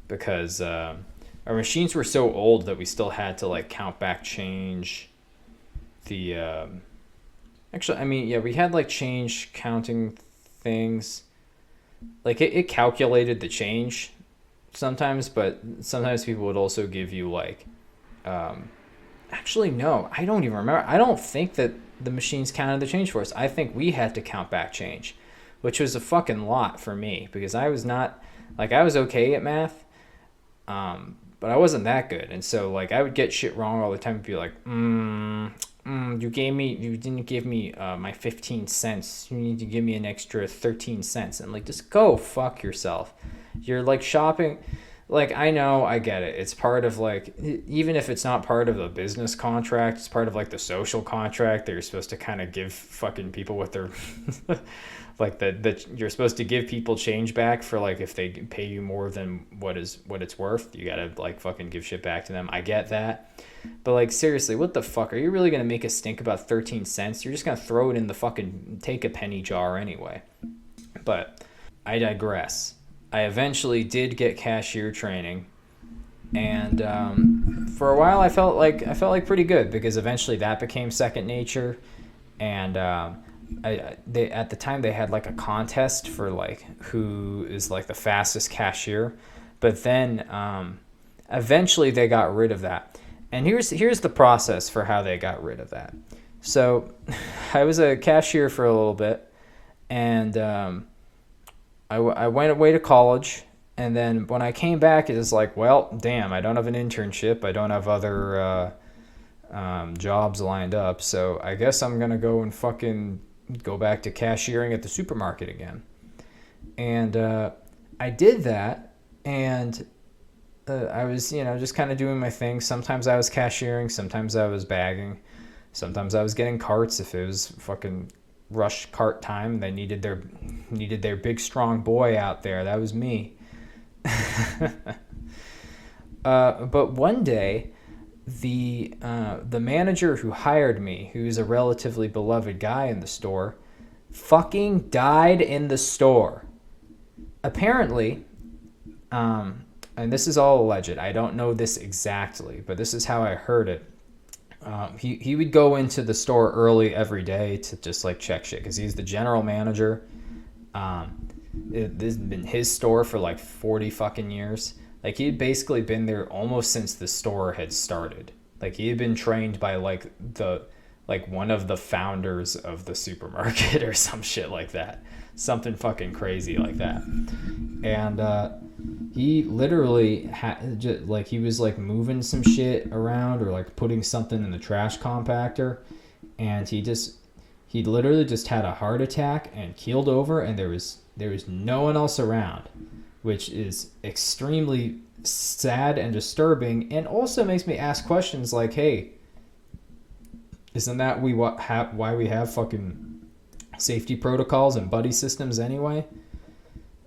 Because our machines were so old that we still had to like count back change. Actually, I mean, yeah, we had like change counting things. Like it calculated the change sometimes, but sometimes people would also give you like, actually, no, I don't even remember. I don't think that the machines counted the change for us. I think we had to count back change, which was a fucking lot for me because I was not, like, I was okay at math, but I wasn't that good. And so like I would get shit wrong all the time and be like, you didn't give me my 15 cents. You need to give me an extra 13 cents. And like, just go fuck yourself. You're like shopping. Like, I know, I get it. It's part of like, even if it's not part of the business contract, it's part of like the social contract that you're supposed to kind of give fucking people what they're like that you're supposed to give people change back for like if they pay you more than what it's worth. You gotta like fucking give shit back to them. I get that. But like, seriously, what the fuck? Are you really gonna make us stink about 13 cents? You're just gonna throw it in the fucking take a penny jar anyway. But I digress. I eventually did get cashier training, and for a while I felt like pretty good because eventually that became second nature, and they at the time they had like a contest for like who is like the fastest cashier, but then eventually they got rid of that. And here's the process for how they got rid of that. So I was a cashier for a little bit, and I went away to college, and then when I came back, it was like, well, damn, I don't have an internship. I don't have other jobs lined up, so I guess I'm going to go and fucking go back to cashiering at the supermarket again. And I did that, and I was, just kind of doing my thing. Sometimes I was cashiering, sometimes I was bagging, sometimes I was getting carts if it was fucking rush cart time. They needed their big strong boy out there. That was me. But one day, the manager who hired me, who's a relatively beloved guy in the store, fucking died in the store. Apparently, and this is all alleged. I don't know this exactly, but this is how I heard it. He would go into the store early every day to just like check shit because he's the general manager. This has been his store for like 40 fucking years. Like he had basically been there almost since the store had started. Like he had been trained by like one of the founders of the supermarket or some shit like that. Something fucking crazy like that. And he literally he was like moving some shit around or like putting something in the trash compactor, and he literally just had a heart attack and keeled over, and there was no one else around, which is extremely sad and disturbing, and also makes me ask questions like, hey, isn't that why we have fucking safety protocols and buddy systems anyway?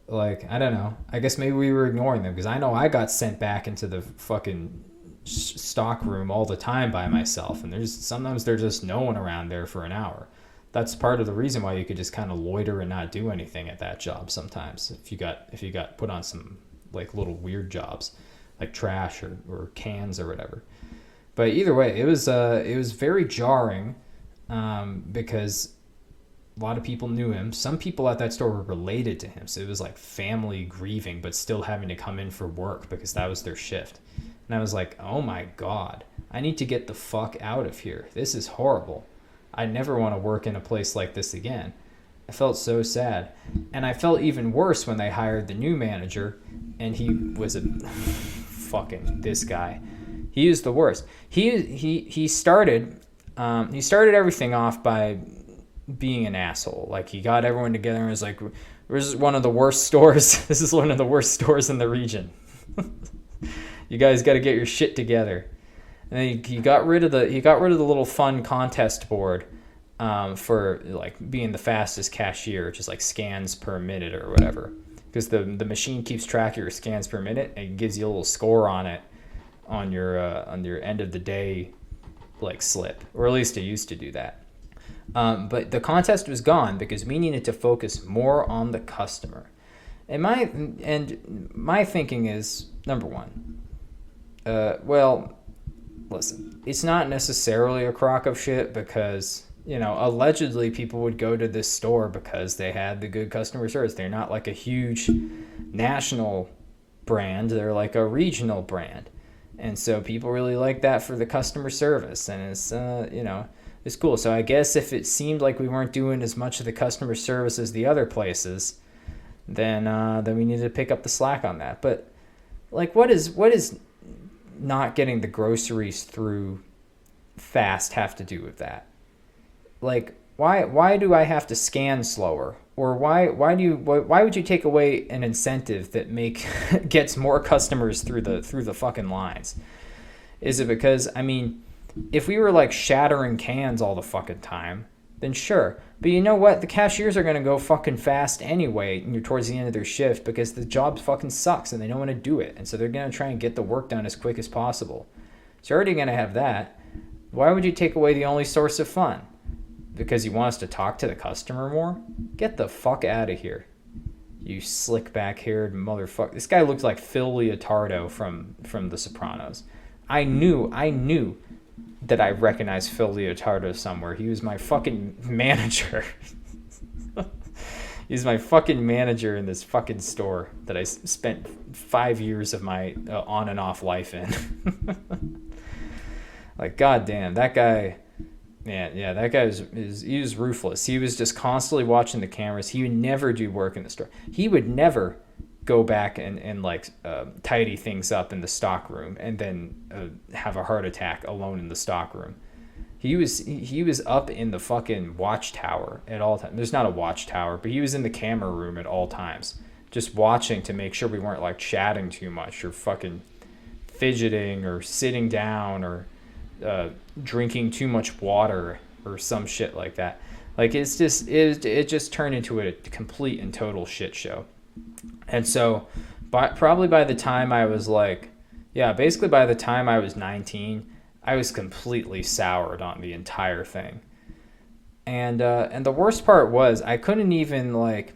Like, I don't know. I guess maybe we were ignoring them because I know I got sent back into the fucking stock room all the time by myself, and sometimes there's just no one around there for an hour. That's part of the reason why you could just kind of loiter and not do anything at that job sometimes if you got put on some like little weird jobs like trash or cans or whatever. But either way, it was very jarring because a lot of people knew him. Some people at that store were related to him, so it was like family grieving but still having to come in for work because that was their shift. And I was like, oh my god, I need to get the fuck out of here. This is horrible. I never want to work in a place like this again. I felt so sad. And I felt even worse when they hired the new manager, and he was fucking this guy. He was the worst. He started everything off by being an asshole. Like he got everyone together and was like, this is one of the worst stores. This is one of the worst stores in the region. You guys got to get your shit together. And then he got rid of the little fun contest board for like being the fastest cashier, which is like scans per minute or whatever. Because the machine keeps track of your scans per minute and gives you a little score on it on your end of the day like slip, or at least it used to do that. But the contest was gone because we needed to focus more on the customer. And my thinking is, number one, listen, it's not necessarily a crock of shit because, allegedly people would go to this store because they had the good customer service. They're not like a huge national brand. They're like a regional brand. And so people really like that for the customer service. And it's, it's cool. So I guess if it seemed like we weren't doing as much of the customer service as the other places, then we needed to pick up the slack on that. But like, what is not getting the groceries through fast have to do with that? Like, why do I have to scan slower? Or why would you take away an incentive that gets more customers through the fucking lines? Is it because, if we were like shattering cans all the fucking time, then sure. But you know what? The cashiers are going to go fucking fast anyway towards the end of their shift because the job fucking sucks and they don't want to do it. And so they're going to try and get the work done as quick as possible. So you're already going to have that. Why would you take away the only source of fun? Because you want us to talk to the customer more? Get the fuck out of here. You slick back haired motherfucker. This guy looks like Phil Leotardo from The Sopranos. I knew that I recognized Phil Leotardo somewhere. He was my fucking manager. He's my fucking manager in this fucking store that I spent 5 years of my on and off life in. Like, goddamn, that guy, man, yeah, that guy he was ruthless. He was just constantly watching the cameras. He would never do work in the store. He would never go back and tidy things up in the stock room and then have a heart attack alone in the stock room. He was up in the fucking watchtower at all times. There's not a watchtower, but he was in the camera room at all times, just watching to make sure we weren't like chatting too much or fucking fidgeting or sitting down or drinking too much water or some shit like that. Like, it just turned into a complete and total shit show. And so probably by the time I was basically by the time I was 19, I was completely soured on the entire thing. And the worst part was I couldn't even, like,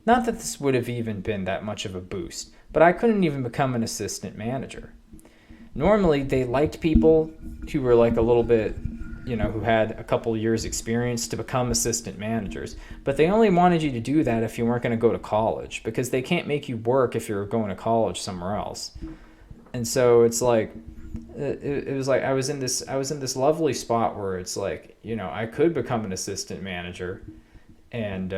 not that this would have even been that much of a boost, but I couldn't even become an assistant manager. Normally, they liked people who were like a little bit, who had a couple years experience to become assistant managers. But they only wanted you to do that if you weren't going to go to college, because they can't make you work if you're going to college somewhere else. And so it's like, it was like I was in this lovely spot where it's like, I could become an assistant manager, and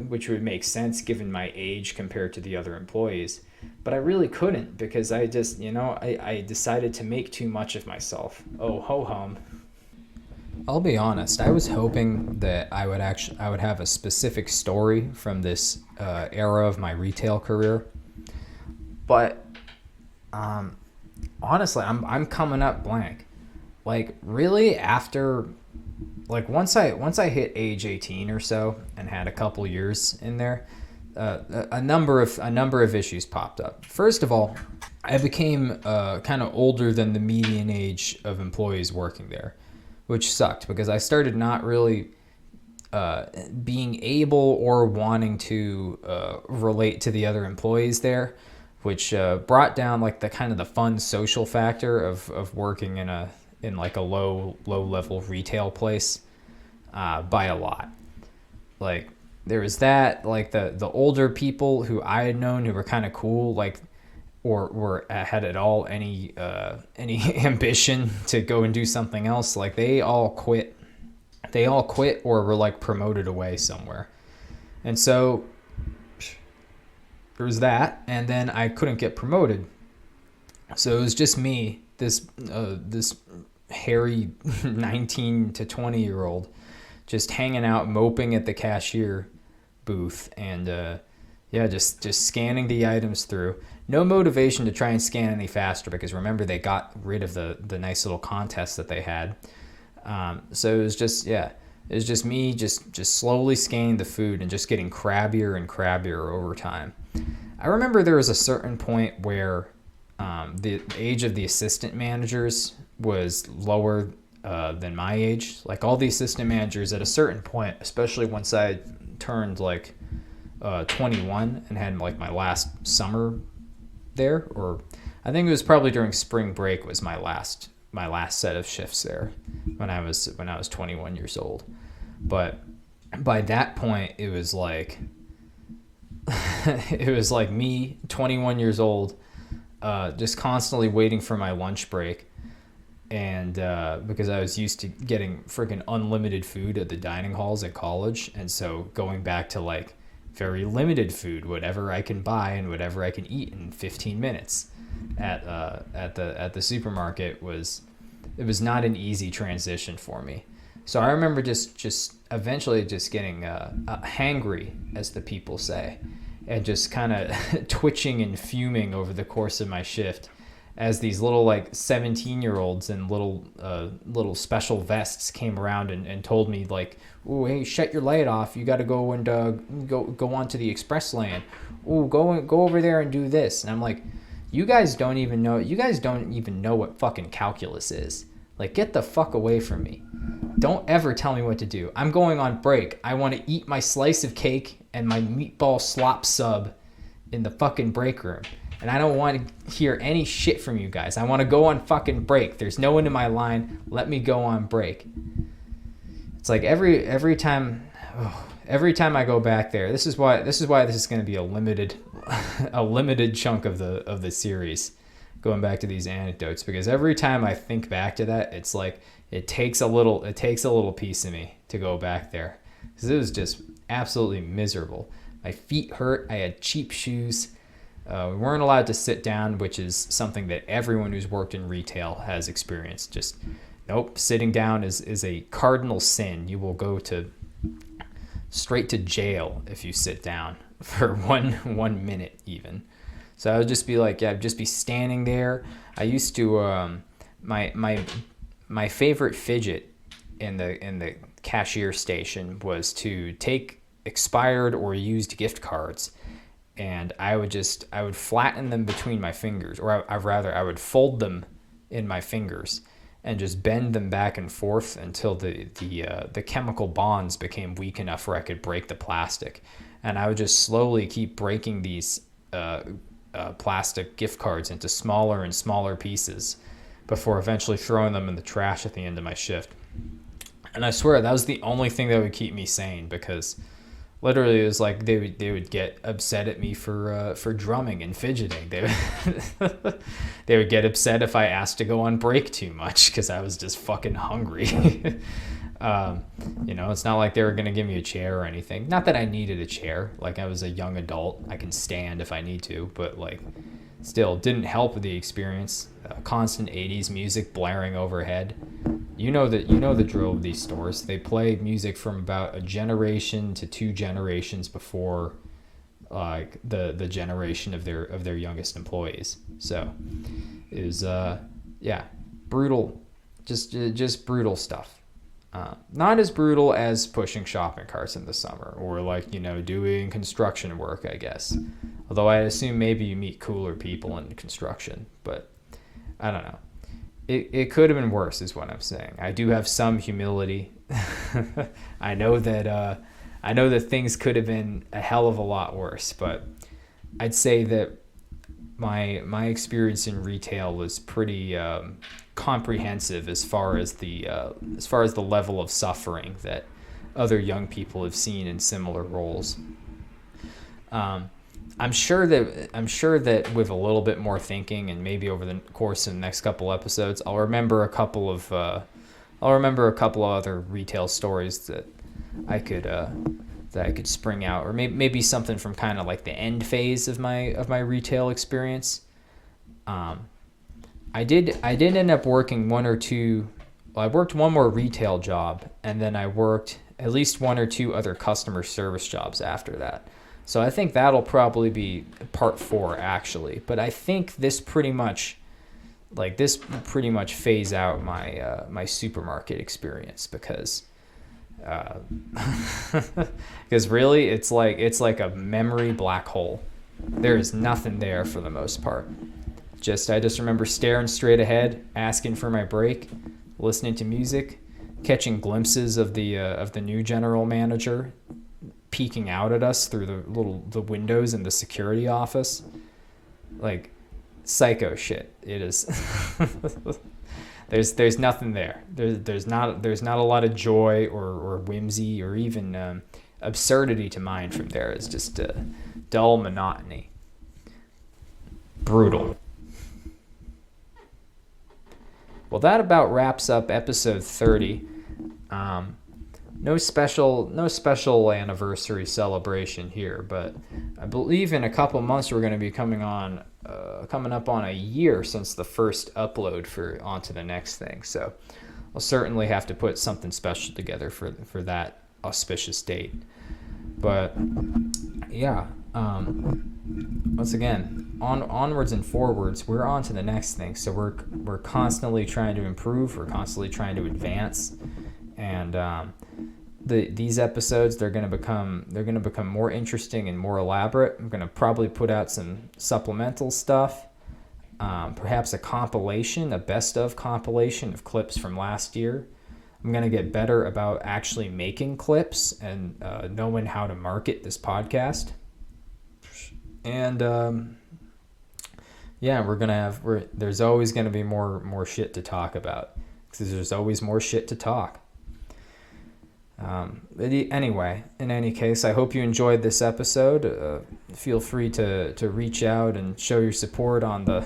which would make sense given my age compared to the other employees. But I really couldn't, because I just, I decided to make too much of myself. Oh, ho-hum. I'll be honest, I was hoping that I would have a specific story from this era of my retail career. But honestly, I'm coming up blank. Like, really, after, like, once I hit age 18 or so and had a couple years in there, a number of issues popped up. First of all, I became kind of older than the median age of employees working there, which sucked because I started not really being able or wanting to relate to the other employees there, which brought down like the kind of the fun social factor of working in like a low level retail place by a lot. Like, there was that, like the older people who I had known who were kind of cool, like, or had at all any ambition to go and do something else. Like, they all quit or were like promoted away somewhere. And so there was that, and then I couldn't get promoted. So it was just me, this hairy 19 to 20 year old, just hanging out, moping at the cashier booth, and just scanning the items through. No motivation to try and scan any faster, because remember, they got rid of the nice little contest that they had. So it was just me just slowly scanning the food and just getting crabbier and crabbier over time. I remember there was a certain point where the age of the assistant managers was lower than my age. Like, all the assistant managers at a certain point, especially once I turned like 21 and had like my last summer there, or I think it was probably during spring break was my last set of shifts there when I was 21 years old. But by that point, it was like me, 21 years old, just constantly waiting for my lunch break. And because I was used to getting freaking unlimited food at the dining halls at college, and so going back to like very limited food, whatever I can buy and whatever I can eat in 15 minutes at the supermarket was not an easy transition for me. So I remember just eventually just getting hangry, as the people say, and just kind of twitching and fuming over the course of my shift, as these little like 17-year-olds in little special vests came around and told me like, "Ooh, hey, shut your light off. You got to go and go onto the express lane. Ooh, go over there and do this." And I'm like, you guys don't even know what fucking calculus is. Like, get the fuck away from me. Don't ever tell me what to do. I'm going on break. I want to eat my slice of cake and my meatball slop sub in the fucking break room. And I don't want to hear any shit from you guys. I want to go on fucking break. There's no one in my line. Let me go on break. It's like every time I go back there. This is why this is going to be a limited chunk of the series, going back to these anecdotes, because every time I think back to that, it's like it takes a little piece of me to go back there, because it was just absolutely miserable. My feet hurt. I had cheap shoes. We weren't allowed to sit down, which is something that everyone who's worked in retail has experienced. Just, nope, sitting down is a cardinal sin. You will go straight to jail if you sit down for one minute even. So I would just be like, I'd just be standing there. I used to, my favorite fidget in the cashier station was to take expired or used gift cards, and I would flatten them between my fingers, or I would fold them in my fingers and just bend them back and forth until the chemical bonds became weak enough where I could break the plastic. And I would just slowly keep breaking these plastic gift cards into smaller and smaller pieces before eventually throwing them in the trash at the end of my shift. And I swear that was the only thing that would keep me sane, because literally it was like they would get upset at me for drumming and fidgeting. They would get upset if I asked to go on break too much because I was just fucking hungry. It's not like they were going to give me a chair or anything. Not that I needed a chair. Like, I was a young adult. I can stand if I need to, but like, still didn't help with the experience. Constant 80s music blaring overhead. You know the drill of these stores. They play music from about a generation to 2 generations before like the generation of their youngest employees. So it was brutal, just brutal stuff. Not as brutal as pushing shopping carts in the summer, or like, doing construction work, I guess. Although I assume maybe you meet cooler people in construction, but I don't know. It could have been worse, is what I'm saying. I do have some humility. I know that things could have been a hell of a lot worse, but I'd say that my experience in retail was pretty comprehensive as far as the level of suffering that other young people have seen in similar roles. I'm sure that with a little bit more thinking, and maybe over the course of the next couple episodes, I'll remember a couple of other retail stories that I could spring out, or maybe something from kind of like the end phase of my retail experience. I did end up working one or two. Well, I worked one more retail job, and then I worked at least one or two other customer service jobs after that. So I think that'll probably be part 4, actually. But I think this pretty much phase out my supermarket experience, because really it's like a memory black hole. There is nothing there for the most part. I just remember staring straight ahead, asking for my break, listening to music, catching glimpses of the new general manager peeking out at us through the windows in the security office. Like, psycho shit. It is. There's nothing there. There's not a lot of joy or whimsy or even absurdity to mine from there. It's just dull monotony. Brutal. Well, that about wraps up episode 30. No special anniversary celebration here, but I believe in a couple months we're going to be coming up on a year since the first upload for onto the next thing. So I'll certainly have to put something special together for that auspicious date. But yeah, once again, onwards and forwards, we're on to the next thing. So we're constantly trying to improve. We're constantly trying to advance, and these episodes, they're going to become more interesting and more elaborate. I'm going to probably put out some supplemental stuff, perhaps a best of compilation of clips from last year. I'm going to get better about actually making clips and knowing how to market this podcast. And yeah, there's always going to be more shit to talk about, because there's always more shit to talk. Anyway, in any case, I hope you enjoyed this episode. Feel free to reach out and show your support on the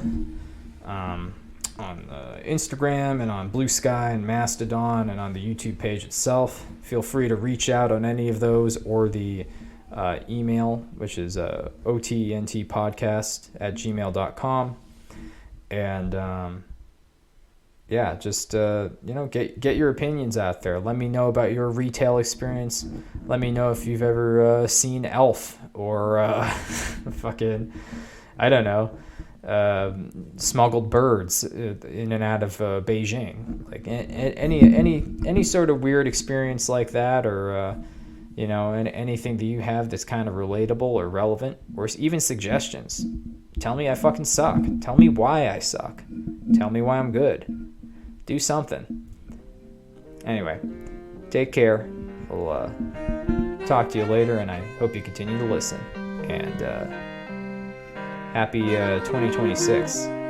Instagram and on Blue Sky and Mastodon and on the YouTube page itself. Feel free to reach out on any of those, or the email, which is otntpodcast@gmail.com. And yeah, just get your opinions out there. Let me know about your retail experience. Let me know if you've ever seen Elf, or fucking, I don't know, smuggled birds in and out of Beijing. Like any sort of weird experience like that, or anything that you have that's kind of relatable or relevant, or even suggestions. Tell me I fucking suck. Tell me why I suck. Tell me why I'm good. Do something. Anyway, take care. We'll talk to you later, and I hope you continue to listen. And happy 2026.